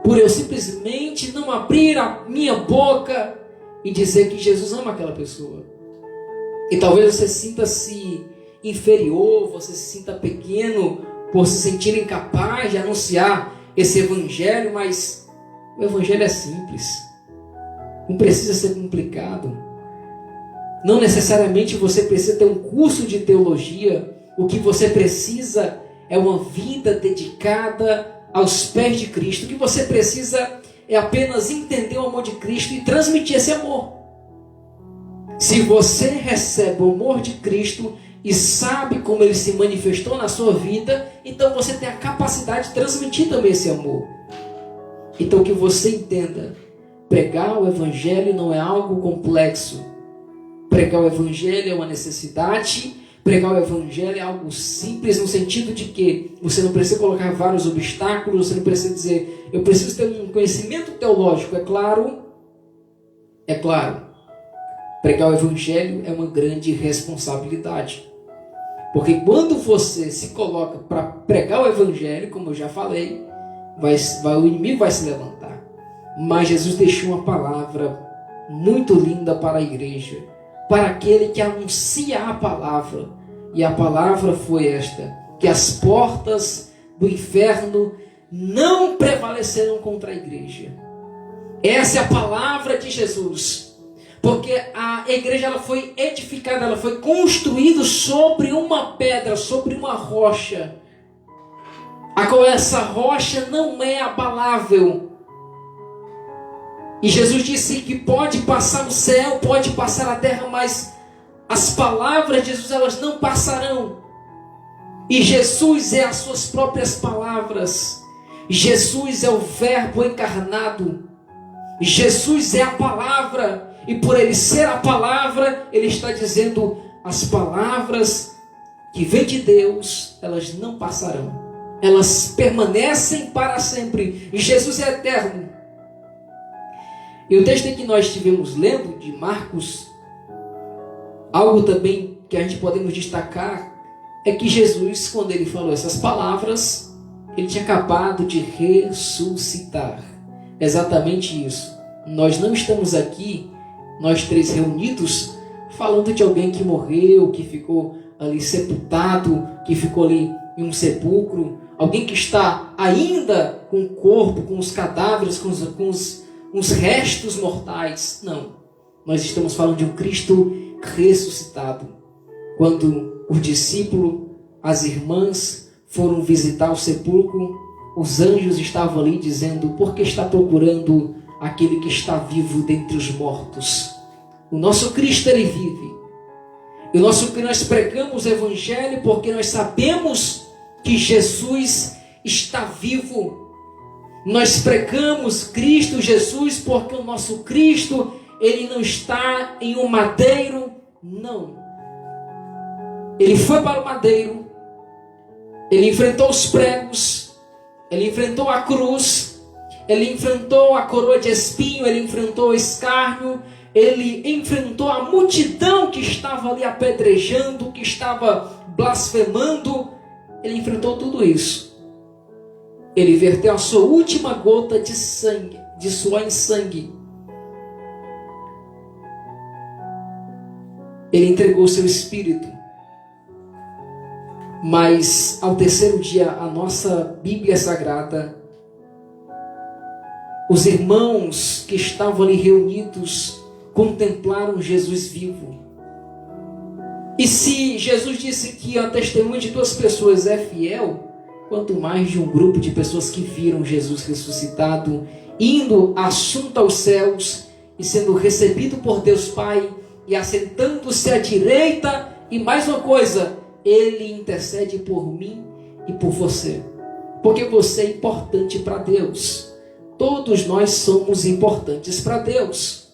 por eu simplesmente não abrir a minha boca e dizer que Jesus ama aquela pessoa. E talvez você sinta-se inferior, você se sinta pequeno, por se sentir incapaz de anunciar esse Evangelho, mas o Evangelho é simples, não precisa ser complicado. Não necessariamente você precisa ter um curso de teologia. O que você precisa é uma vida dedicada aos pés de Cristo. O que você precisa é apenas entender o amor de Cristo e transmitir esse amor. Se você recebe o amor de Cristo e sabe como ele se manifestou na sua vida, então você tem a capacidade de transmitir também esse amor. Então que você entenda, pregar o Evangelho não é algo complexo. Pregar o Evangelho é uma necessidade, Pregar o evangelho é algo simples no sentido de que você não precisa colocar vários obstáculos, você não precisa dizer, eu preciso ter um conhecimento teológico. É claro, pregar o evangelho é uma grande responsabilidade. Porque quando você se coloca para pregar o evangelho, como eu já falei, o inimigo vai se levantar. Mas Jesus deixou uma palavra muito linda para a igreja, para aquele que anuncia a palavra. E a palavra foi esta: que as portas do inferno não prevaleceram contra a igreja. Essa é a palavra de Jesus. Porque a igreja ela foi edificada, ela foi construída sobre uma pedra, sobre uma rocha. A qual essa rocha não é abalável. E Jesus disse que pode passar o céu, pode passar a terra, mas as palavras de Jesus elas não passarão. E Jesus é as suas próprias palavras. Jesus é o Verbo encarnado. Jesus é a palavra. E por ele ser a palavra, ele está dizendo: as palavras que vêm de Deus, elas não passarão. Elas permanecem para sempre. E Jesus é eterno. E o texto que nós estivemos lendo, de Marcos, algo também que a gente podemos destacar, é que Jesus, quando ele falou essas palavras, ele tinha acabado de ressuscitar. Exatamente isso. Nós não estamos aqui, nós três reunidos, falando de alguém que morreu, que ficou ali sepultado, que ficou ali em um sepulcro, alguém que está ainda com o corpo, com os cadáveres, com os restos mortais. Não. Nós estamos falando de um Cristo ressuscitado. Quando os discípulos, as irmãs, foram visitar o sepulcro, os anjos estavam ali dizendo: por que está procurando aquele que está vivo dentre os mortos? O nosso Cristo, ele vive. E nós pregamos o evangelho porque nós sabemos que Jesus está vivo. Nós pregamos Cristo Jesus porque o nosso Cristo, ele não está em um madeiro, não. Ele foi para o madeiro, ele enfrentou os pregos, ele enfrentou a cruz, ele enfrentou a coroa de espinho, ele enfrentou o escárnio, ele enfrentou a multidão que estava ali apedrejando, que estava blasfemando. Ele enfrentou tudo isso. Ele verteu a sua última gota de sangue, de suor em sangue. Ele entregou seu espírito. Mas ao terceiro dia, a nossa Bíblia Sagrada, os irmãos que estavam ali reunidos contemplaram Jesus vivo. E se Jesus disse que a testemunha de duas pessoas é fiel, quanto mais de um grupo de pessoas que viram Jesus ressuscitado, indo assunto aos céus e sendo recebido por Deus Pai e assentando-se à direita. E mais uma coisa, ele intercede por mim e por você, porque você é importante para Deus. Todos nós somos importantes para Deus.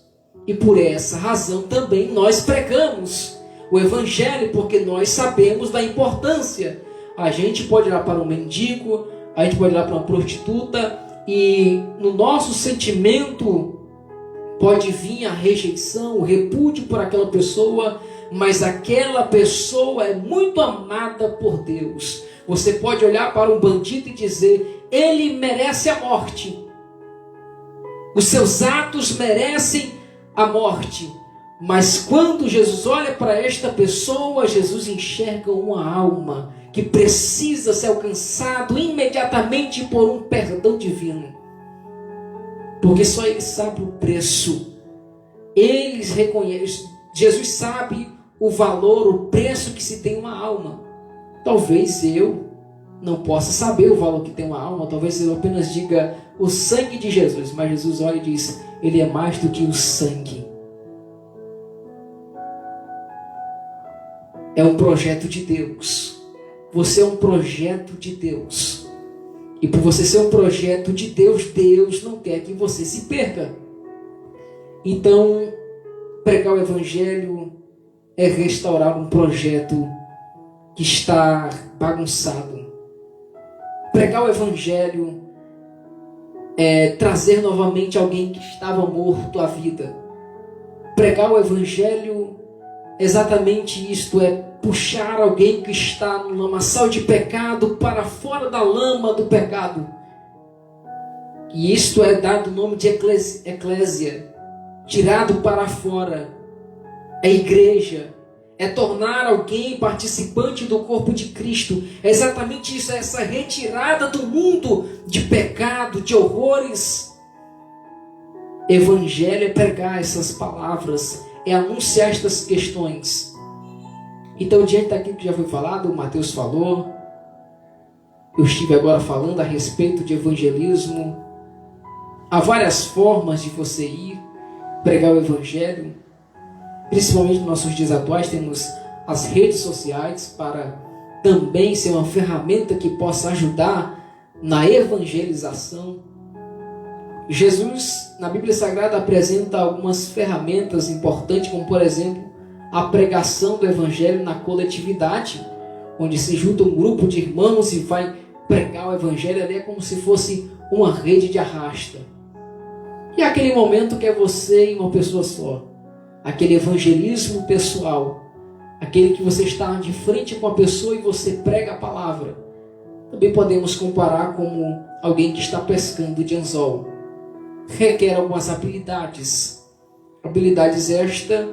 E por essa razão também nós pregamos o evangelho, porque nós sabemos da importância. A gente pode olhar para um mendigo, a gente pode olhar para uma prostituta, e no nosso sentimento pode vir a rejeição, o repúdio por aquela pessoa, mas aquela pessoa é muito amada por Deus. Você pode olhar para um bandido e dizer: ele merece a morte, os seus atos merecem a morte. Mas quando Jesus olha para esta pessoa, Jesus enxerga uma alma que precisa ser alcançado imediatamente por um perdão divino. Porque só Ele sabe o preço. Eles reconhecem, Jesus sabe o valor, o preço que se tem uma alma. Talvez eu não possa saber o valor que tem uma alma, talvez eu apenas diga o sangue de Jesus, mas Jesus olha e diz: ele é mais do que o sangue. É um projeto de Deus. Você é um projeto de Deus. E por você ser um projeto de Deus, Deus não quer que você se perca. Então, pregar o evangelho é restaurar um projeto que está bagunçado. Pregar o Evangelho é trazer novamente alguém que estava morto à vida. Pregar o Evangelho é exatamente isto, é puxar alguém que está no lamaçal de pecado para fora da lama do pecado. E isto é dado o nome de eclésia, tirado para fora. É igreja, é tornar alguém participante do corpo de Cristo. É exatamente isso, é essa retirada do mundo de pecado, de horrores. Evangelho é pregar essas palavras, é anunciar estas questões. Então, diante daquilo que já foi falado, o Mateus falou, eu estive agora falando a respeito de evangelismo. Há várias formas de você ir pregar o Evangelho. Principalmente nos nossos dias atuais, temos as redes sociais para também ser uma ferramenta que possa ajudar na evangelização. Jesus, na Bíblia Sagrada, apresenta algumas ferramentas importantes, como por exemplo, a pregação do Evangelho na coletividade, onde se junta um grupo de irmãos e vai pregar o Evangelho. Ali é como se fosse uma rede de arrasta. E aquele momento que é você e uma pessoa só. Aquele evangelismo pessoal, aquele que você está de frente com a pessoa e você prega a palavra. Também podemos comparar como alguém que está pescando de anzol. Requer algumas habilidades esta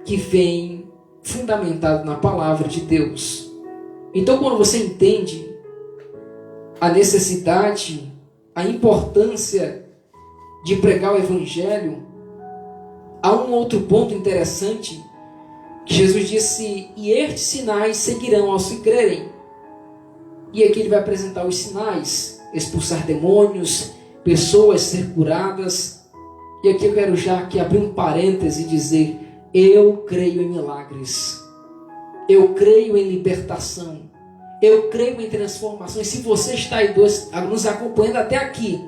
que vem fundamentado na palavra de Deus. Então, quando você entende a necessidade, a importância de pregar o Evangelho, há um outro ponto interessante, que Jesus disse, e estes sinais seguirão aos que crerem. E aqui ele vai apresentar os sinais, expulsar demônios, pessoas ser curadas. E aqui eu quero já aqui abrir um parêntese e dizer, eu creio em milagres, eu creio em libertação, eu creio em transformação. E se você está aí nos acompanhando até aqui,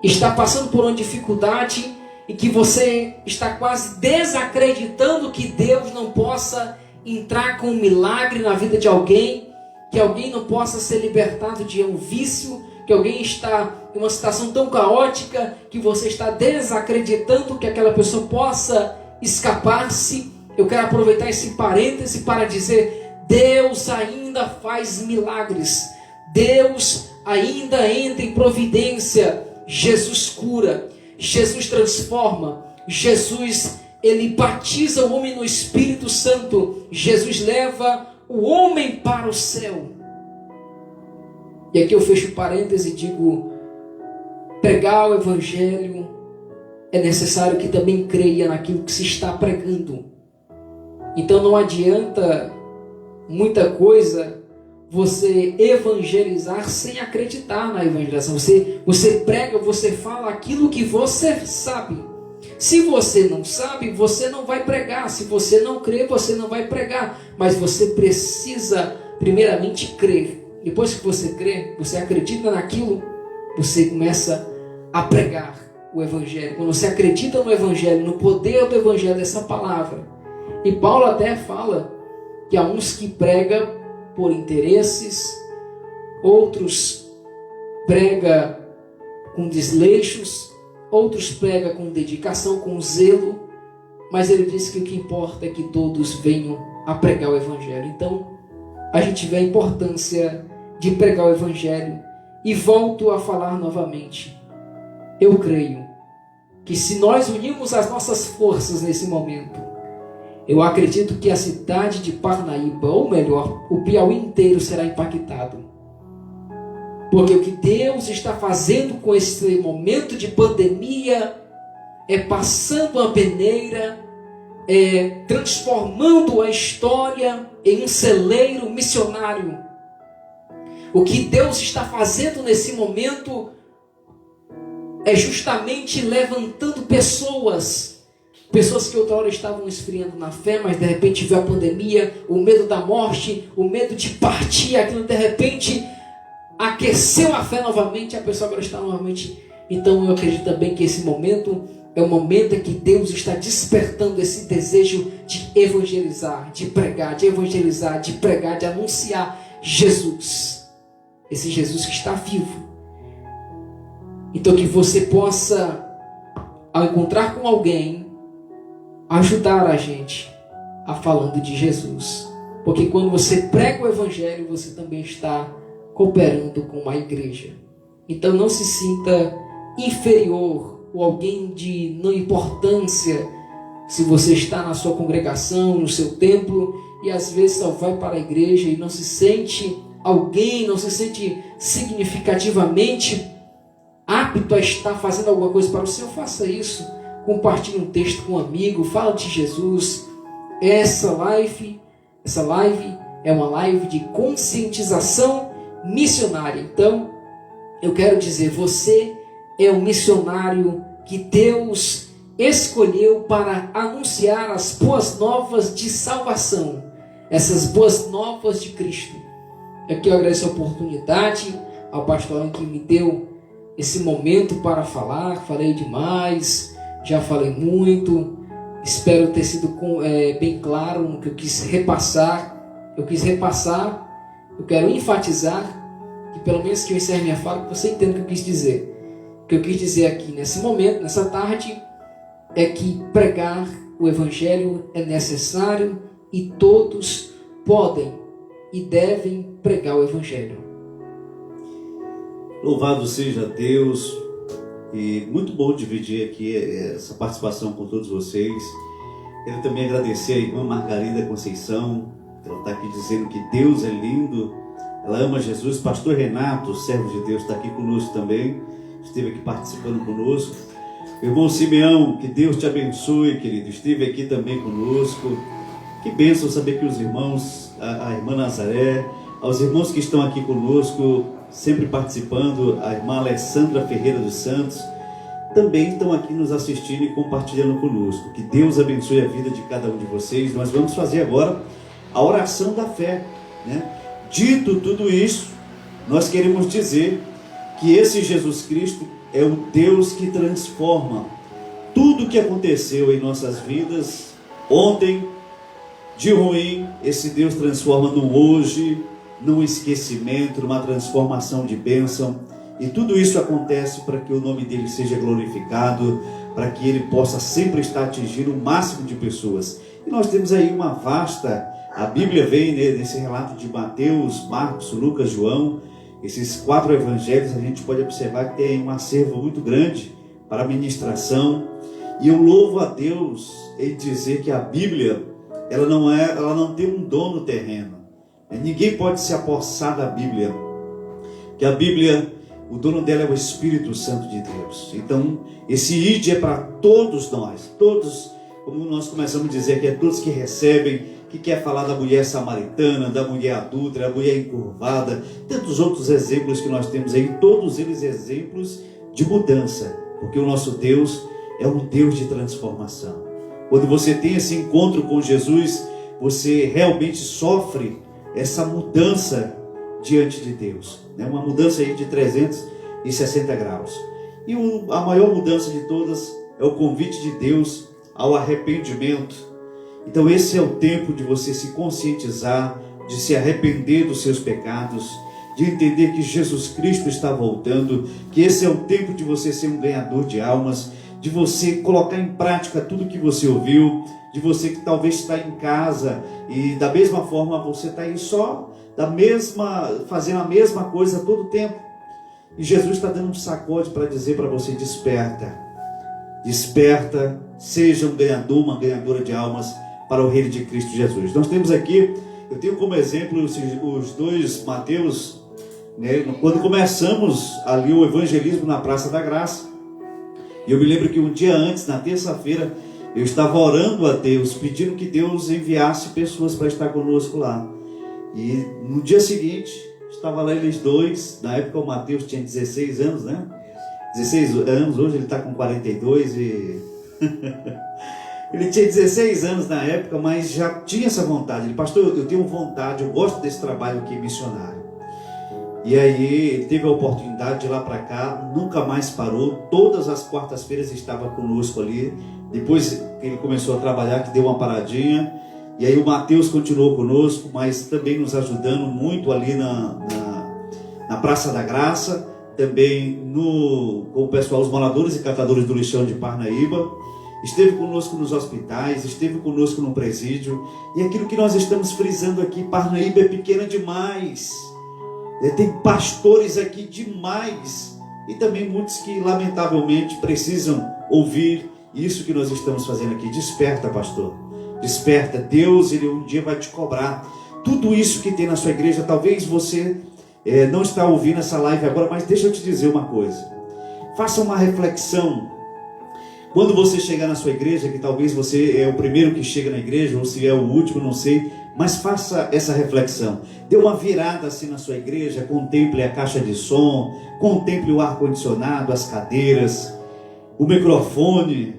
está passando por uma dificuldade e que você está quase desacreditando que Deus não possa entrar com um milagre na vida de alguém, que alguém não possa ser libertado de um vício, que alguém está em uma situação tão caótica que você está desacreditando que aquela pessoa possa escapar-se. Eu quero aproveitar esse parêntese para dizer, Deus ainda faz milagres, Deus ainda entra em providência. Jesus cura, Jesus transforma, Jesus, ele batiza o homem no Espírito Santo, Jesus leva o homem para o céu. E aqui eu fecho parênteses e digo, pregar o Evangelho é necessário que também creia naquilo que se está pregando. Então não adianta muita coisa você evangelizar sem acreditar na evangelização. Você prega, você fala aquilo que você sabe. Se você não sabe, você não vai pregar. Se você não crê, você não vai pregar. Mas você precisa primeiramente crer. Depois que você crê, você acredita naquilo, você começa a pregar o Evangelho. Quando você acredita no Evangelho, no poder do Evangelho, dessa palavra. E Paulo até fala que há uns que pregam por interesses, outros prega com desleixos, outros prega com dedicação, com zelo, mas ele diz que o que importa é que todos venham a pregar o Evangelho. Então, a gente vê a importância de pregar o Evangelho e volto a falar novamente. Eu creio que se nós unirmos as nossas forças nesse momento, eu acredito que a cidade de Parnaíba, ou melhor, o Piauí inteiro será impactado. Porque o que Deus está fazendo com esse momento de pandemia é passando a peneira, é transformando a história em um celeiro missionário. O que Deus está fazendo nesse momento é justamente levantando pessoas que outrora estavam esfriando na fé, mas de repente veio a pandemia, o medo da morte, o medo de partir, aquilo de repente aqueceu a fé novamente, a pessoa agora está novamente. Então eu acredito também que esse momento É o momento em que Deus está despertando esse desejo de evangelizar, de pregar, de evangelizar, de pregar, de anunciar Jesus. Esse Jesus que está vivo. Então que você possa, ao encontrar com alguém, ajudar a gente a falando de Jesus. Porque quando você prega o evangelho, você também está cooperando com a igreja. Então não se sinta inferior ou alguém de não importância se você está na sua congregação, no seu templo e às vezes só vai para a igreja e não se sente alguém, não se sente significativamente apto a estar fazendo alguma coisa para o Senhor. Faça isso, compartilhe um texto com um amigo, fala de Jesus. Essa live é uma live de conscientização missionária. Então eu quero dizer, você é um missionário que Deus escolheu para anunciar as boas novas de salvação, essas boas novas de Cristo. Aqui eu agradeço a oportunidade ao pastor Alan que me deu esse momento para falar. Falei demais, já falei muito, espero ter sido bem claro no que eu quis repassar. Eu quero enfatizar, que pelo menos que eu encerre minha fala, que você entenda o que eu quis dizer. O que eu quis dizer aqui nesse momento, nessa tarde, é que pregar o Evangelho é necessário e todos podem e devem pregar o Evangelho. Louvado seja Deus, e muito bom dividir aqui essa participação com todos vocês. Quero também agradecer a irmã Margarida Conceição, ela está aqui dizendo que Deus é lindo, ela ama Jesus. Pastor Renato, servo de Deus, está aqui conosco também, esteve aqui participando conosco. Irmão Simeão, que Deus te abençoe, querido, esteve aqui também conosco. Que bênção saber que os irmãos, a irmã Nazaré, aos irmãos que estão aqui conosco, sempre participando, a irmã Alessandra Ferreira dos Santos, também estão aqui nos assistindo e compartilhando conosco. Que Deus abençoe a vida de cada um de vocês. Nós vamos fazer agora a oração da fé, né? Dito tudo isso, nós queremos dizer que esse Jesus Cristo é o Deus que transforma tudo que aconteceu em nossas vidas ontem de ruim. Esse Deus transforma no hoje, num esquecimento, numa transformação de bênção. E tudo isso acontece para que o nome dele seja glorificado, para que ele possa sempre estar atingindo o máximo de pessoas. E nós temos aí uma vasta... A Bíblia vem nesse relato de Mateus, Marcos, Lucas, João. Esses 4 evangelhos a gente pode observar que tem um acervo muito grande para a ministração. E eu louvo a Deus em dizer que a Bíblia, ela não tem um dono terreno. Ninguém pode se apossar da Bíblia. Que a Bíblia, o dono dela é o Espírito Santo de Deus. Então, esse ide é para todos nós. Todos, como nós começamos a dizer, que é todos que recebem, que quer falar da mulher samaritana, da mulher adúltera, da mulher encurvada, tantos outros exemplos que nós temos aí, todos eles exemplos de mudança, porque o nosso Deus é um Deus de transformação. Quando você tem esse encontro com Jesus, você realmente sofre essa mudança diante de Deus, né? Uma mudança aí de 360 graus. E a maior mudança de todas é o convite de Deus ao arrependimento. Então esse é o tempo de você se conscientizar, de se arrepender dos seus pecados, de entender que Jesus Cristo está voltando, que esse é o tempo de você ser um ganhador de almas, de você colocar em prática tudo que você ouviu, de você que talvez está em casa e da mesma forma você está aí só fazendo a mesma coisa todo o tempo. E Jesus está dando um sacode para dizer para você: desperta, desperta, seja um ganhador, uma ganhadora de almas para o reino de Cristo Jesus. Nós temos aqui, eu tenho como exemplo os 2 Mateus, né? Quando começamos ali o evangelismo na Praça da Graça, e eu me lembro que um dia antes, na terça-feira, eu estava orando a Deus, pedindo que Deus enviasse pessoas para estar conosco lá. E no dia seguinte, estava lá eles 2, na época o Mateus tinha 16 anos, né? 16 anos, hoje ele está com 42 e... Ele tinha 16 anos na época, mas já tinha essa vontade. Ele: pastor, eu tenho vontade, eu gosto desse trabalho aqui missionário. E aí ele teve a oportunidade de ir lá para cá, nunca mais parou, todas as quartas-feiras estava conosco ali. Depois que ele começou a trabalhar, que deu uma paradinha, e aí o Mateus continuou conosco, mas também nos ajudando muito ali na Praça da Graça, também com o pessoal, os moradores e catadores do lixão de Parnaíba. Esteve conosco nos hospitais, esteve conosco no presídio. E aquilo que nós estamos frisando aqui, Parnaíba é pequena demais. Tem pastores aqui demais. E também muitos que lamentavelmente precisam ouvir isso que nós estamos fazendo aqui. Desperta, pastor. Desperta. Deus, Ele um dia vai te cobrar. Tudo isso que tem na sua igreja, talvez você não está ouvindo essa live agora, mas deixa eu te dizer uma coisa. Faça uma reflexão. Quando você chegar na sua igreja, que talvez você é o primeiro que chega na igreja, ou se é o último, não sei, mas faça essa reflexão. Dê uma virada assim na sua igreja, contemple a caixa de som, contemple o ar-condicionado, as cadeiras, o microfone,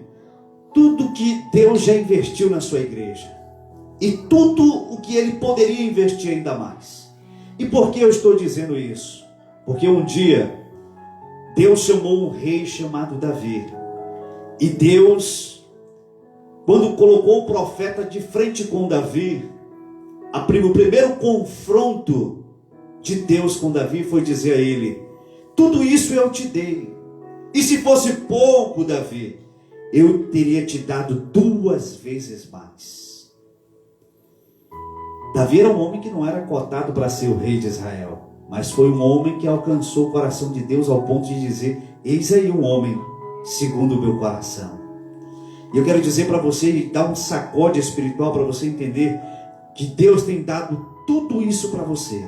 tudo que Deus já investiu na sua igreja. E tudo o que Ele poderia investir ainda mais. E por que eu estou dizendo isso? Porque um dia, Deus chamou um rei chamado Davi. E Deus, quando colocou o profeta de frente com Davi, o primeiro confronto de Deus com Davi foi dizer a ele: tudo isso eu te dei. E se fosse pouco, Davi, eu teria te dado 2 vezes mais. Davi era um homem que não era cotado para ser o rei de Israel, mas foi um homem que alcançou o coração de Deus ao ponto de dizer: eis aí um homem segundo o meu coração. E eu quero dizer para você, e dar um sacode espiritual para você entender que Deus tem dado tudo isso para você.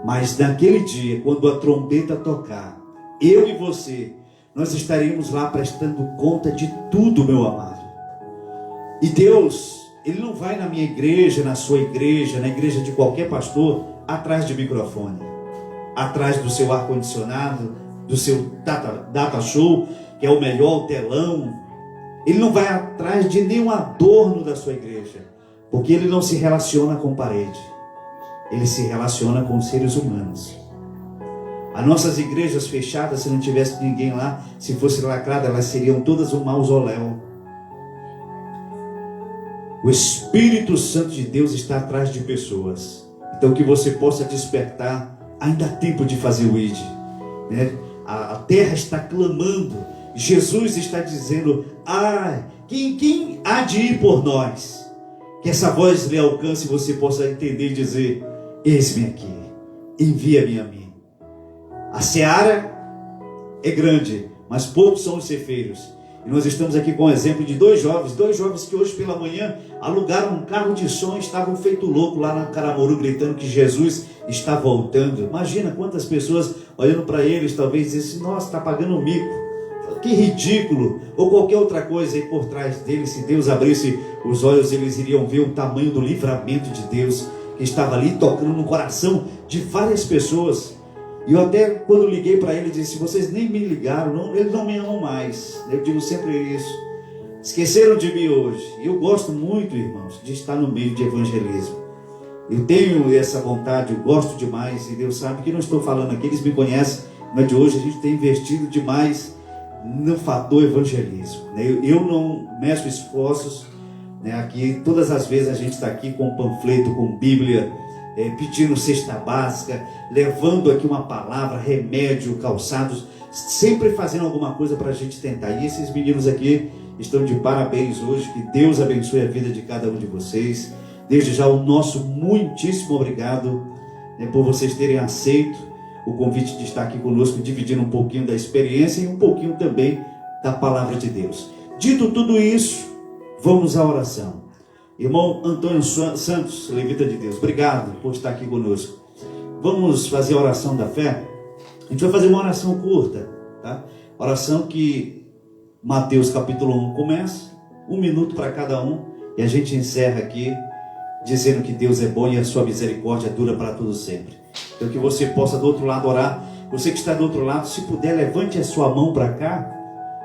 Mas naquele dia, quando a trombeta tocar, eu e você, nós estaremos lá prestando conta de tudo, meu amado. E Deus, Ele não vai na minha igreja, na sua igreja, na igreja de qualquer pastor, atrás de microfone, atrás do seu ar-condicionado, do seu data show, que é o melhor telão. Ele não vai atrás de nenhum adorno da sua igreja, porque Ele não se relaciona com parede, Ele se relaciona com seres humanos. As nossas igrejas fechadas, se não tivesse ninguém lá, se fosse lacrada, elas seriam todas um mausoléu. O Espírito Santo de Deus está atrás de pessoas. Então que você possa despertar. Ainda há tempo de fazer o ID, né? A terra está clamando. Jesus está dizendo: quem há de ir por nós? Que essa voz lhe alcance e você possa entender e dizer: eis-me aqui, envia-me a mim. A seara é grande, mas poucos são os ceifeiros. E nós estamos aqui com o exemplo de dois jovens que hoje pela manhã alugaram um carro de som e estavam feito louco lá na Caramoru, gritando que Jesus está voltando. Imagina quantas pessoas olhando para eles, talvez dizem: nossa, está pagando um mico, que ridículo, ou qualquer outra coisa aí por trás deles. Se Deus abrisse os olhos, eles iriam ver o tamanho do livramento de Deus que estava ali tocando no coração de várias pessoas. E eu até, quando liguei para ele, disse: vocês nem me ligaram, eles não me amam mais. Eu digo sempre isso. Esqueceram de mim hoje. E eu gosto muito, irmãos, de estar no meio de evangelismo. Eu tenho essa vontade, eu gosto demais. E Deus sabe que não estou falando aqui, eles me conhecem, mas de hoje a gente tem investido demais no fator evangelismo. Eu não meço esforços, né? Aqui, todas as vezes a gente está aqui com panfleto, com Bíblia, pedindo cesta básica, levando aqui uma palavra, remédio, calçados, sempre fazendo alguma coisa para a gente tentar. E esses meninos aqui estão de parabéns hoje. Que Deus abençoe a vida de cada um de vocês. Desde já o nosso muitíssimo obrigado, né, por vocês terem aceito o convite de estar aqui conosco, dividindo um pouquinho da experiência e um pouquinho também da palavra de Deus. Dito tudo isso, vamos à oração. Irmão Antônio Santos, levita de Deus, obrigado por estar aqui conosco. Vamos fazer a oração da fé. A gente vai fazer uma oração curta, tá? Oração que Mateus capítulo 1 começa, 1 minuto para cada um, e a gente encerra aqui dizendo que Deus é bom e a sua misericórdia dura para todo sempre. Então que você possa do outro lado orar. Você que está do outro lado, se puder, levante a sua mão para cá,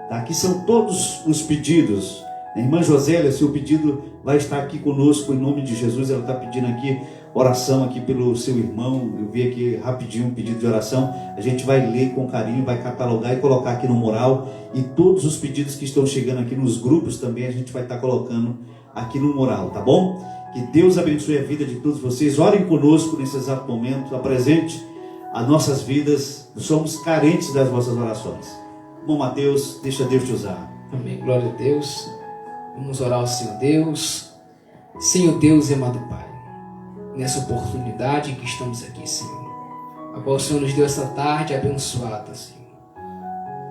tá? Aqui são todos os pedidos. A irmã Josélia, seu pedido vai estar aqui conosco em nome de Jesus. Ela está pedindo aqui oração aqui pelo seu irmão. Eu vi aqui rapidinho um pedido de oração. A gente vai ler com carinho, vai catalogar e colocar aqui no mural. E todos os pedidos que estão chegando aqui nos grupos também a gente vai estar colocando aqui no mural, tá bom? Que Deus abençoe a vida de todos vocês. Orem conosco nesse exato momento. Apresente as nossas vidas. Somos carentes das vossas orações. Irmão Mateus, deixa Deus te usar. Amém. Glória a Deus. Vamos orar ao Senhor Deus. Senhor Deus e amado Pai, nessa oportunidade que estamos aqui, Senhor, a qual o Senhor nos deu essa tarde abençoada, Senhor.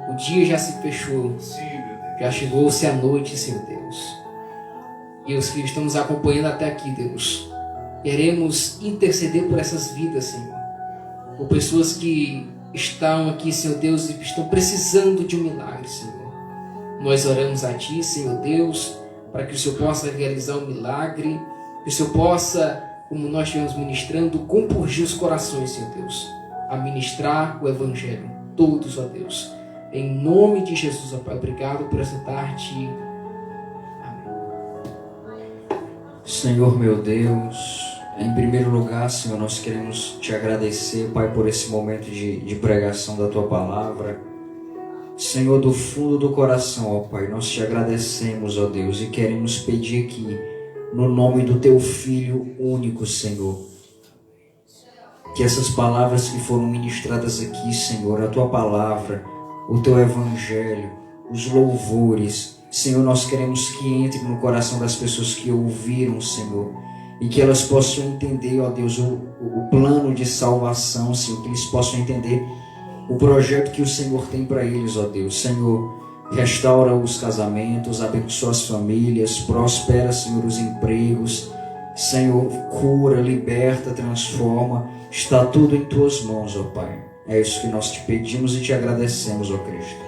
O dia já se fechou, já chegou-se a noite, Senhor Deus. E os que estão nos acompanhando até aqui, Deus, queremos interceder por essas vidas, Senhor. Por pessoas que estão aqui, Senhor Deus, e que estão precisando de um milagre, Senhor. Nós oramos a Ti, Senhor Deus, para que o Senhor possa realizar um milagre, que o Senhor possa, como nós estivemos ministrando, compurgir os corações, Senhor Deus, a ministrar o Evangelho, todos, ó Deus. Em nome de Jesus, ó Pai, obrigado por essa tarde. Senhor meu Deus, em primeiro lugar, Senhor, nós queremos Te agradecer, Pai, por esse momento de pregação da Tua Palavra. Senhor, do fundo do coração, ó Pai, nós Te agradecemos, ó Deus, e queremos pedir aqui, no nome do Teu Filho único, Senhor, que essas palavras que foram ministradas aqui, Senhor, a Tua Palavra, o Teu Evangelho, os louvores, Senhor, nós queremos que entre no coração das pessoas que ouviram, Senhor, e que elas possam entender, ó Deus, o plano de salvação, Senhor, que eles possam entender o projeto que o Senhor tem para eles, ó Deus. Senhor, restaura os casamentos, abençoa as famílias, prospera, Senhor, os empregos, Senhor, cura, liberta, transforma, está tudo em Tuas mãos, ó Pai. É isso que nós Te pedimos e Te agradecemos, ó Cristo.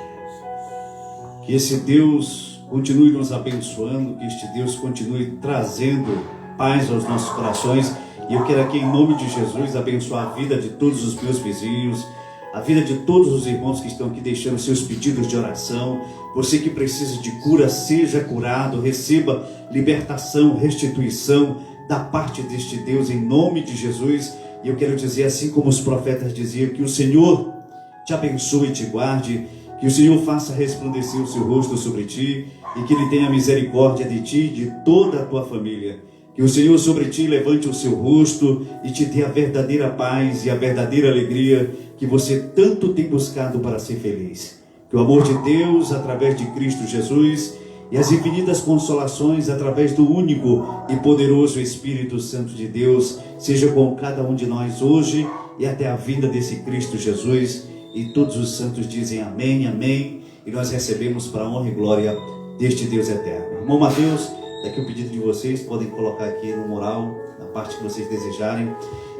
Que esse Deus continue nos abençoando, que este Deus continue trazendo paz aos nossos corações. E eu quero aqui, em nome de Jesus, abençoar a vida de todos os meus vizinhos, a vida de todos os irmãos que estão aqui deixando seus pedidos de oração. Você que precisa de cura, seja curado, receba libertação, restituição da parte deste Deus, em nome de Jesus. E eu quero dizer, assim como os profetas diziam, que o Senhor te abençoe e te guarde, que o Senhor faça resplandecer o seu rosto sobre ti, e que Ele tenha misericórdia de ti e de toda a tua família. Que o Senhor sobre ti levante o seu rosto e te dê a verdadeira paz e a verdadeira alegria que você tanto tem buscado para ser feliz. Que o amor de Deus, através de Cristo Jesus, e as infinitas consolações, através do único e poderoso Espírito Santo de Deus, seja com cada um de nós hoje e até a vinda desse Cristo Jesus. E todos os santos dizem amém, amém. E nós recebemos para a honra e glória deste Deus eterno. Irmão Mateus, daqui o pedido de vocês, podem colocar aqui no mural, na parte que vocês desejarem.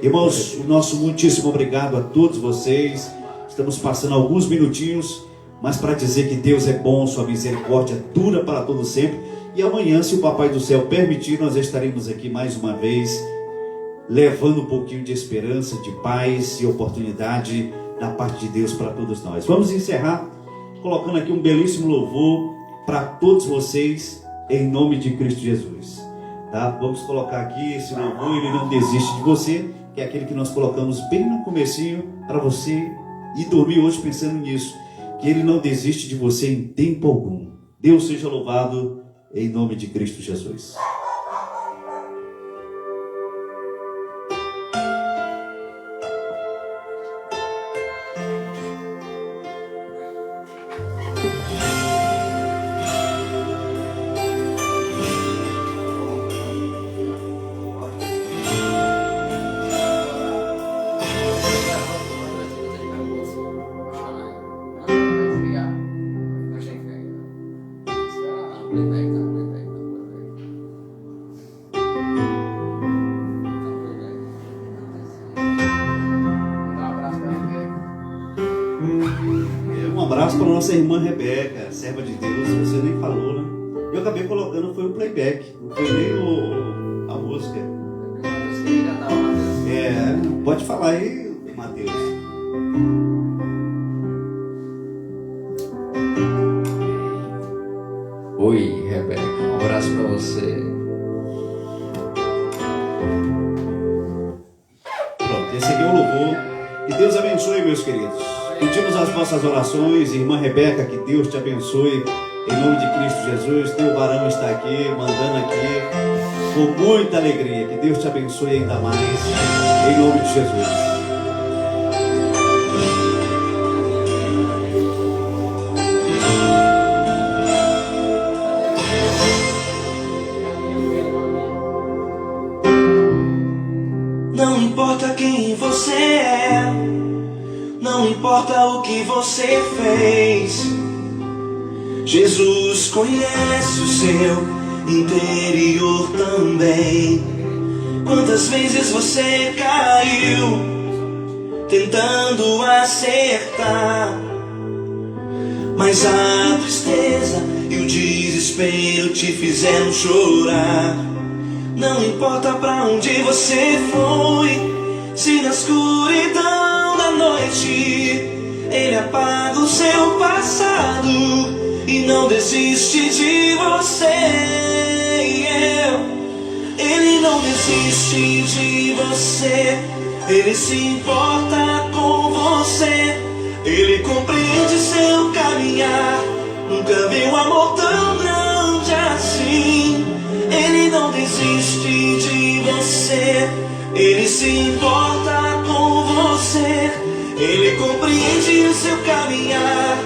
Irmãos, o nosso muitíssimo obrigado a todos vocês. Estamos passando alguns minutinhos, mas para dizer que Deus é bom, sua misericórdia dura para todo sempre. E amanhã, se o Papai do Céu permitir, nós estaremos aqui mais uma vez, levando um pouquinho de esperança, de paz e oportunidade da parte de Deus para todos nós. Vamos encerrar colocando aqui um belíssimo louvor para todos vocês, em nome de Cristo Jesus. Tá? Vamos colocar aqui esse louvor, Ele Não Desiste de Você, que é aquele que nós colocamos bem no comecinho, para você ir dormir hoje pensando nisso, que Ele não desiste de você em tempo algum. Deus seja louvado, em nome de Cristo Jesus. Um abraço para a nossa irmã Rebeca, serva de Deus. Você nem falou, né? Eu acabei colocando, foi o playback, não foi nem a música. Pode falar aí, Mateus. Oi, Rebeca, um abraço para você. Deus abençoe, meus queridos. Pedimos as vossas orações, irmã Rebeca, que Deus te abençoe. Em nome de Cristo Jesus, teu varão está aqui, mandando aqui, com muita alegria. Que Deus te abençoe ainda mais, em nome de Jesus. Não importa quem você é, não importa o que você fez, Jesus conhece o seu interior também. Quantas vezes você caiu tentando acertar, mas a tristeza e o desespero te fizeram chorar. Não importa pra onde você foi, se na escuridão da noite Ele apaga o seu passado e não desiste de você. Ele não desiste de você, Ele se importa com você, Ele compreende seu caminhar. Nunca vi um amor tão grande assim. Ele não desiste de você, Ele se importa com você, Ele compreende o seu caminhar.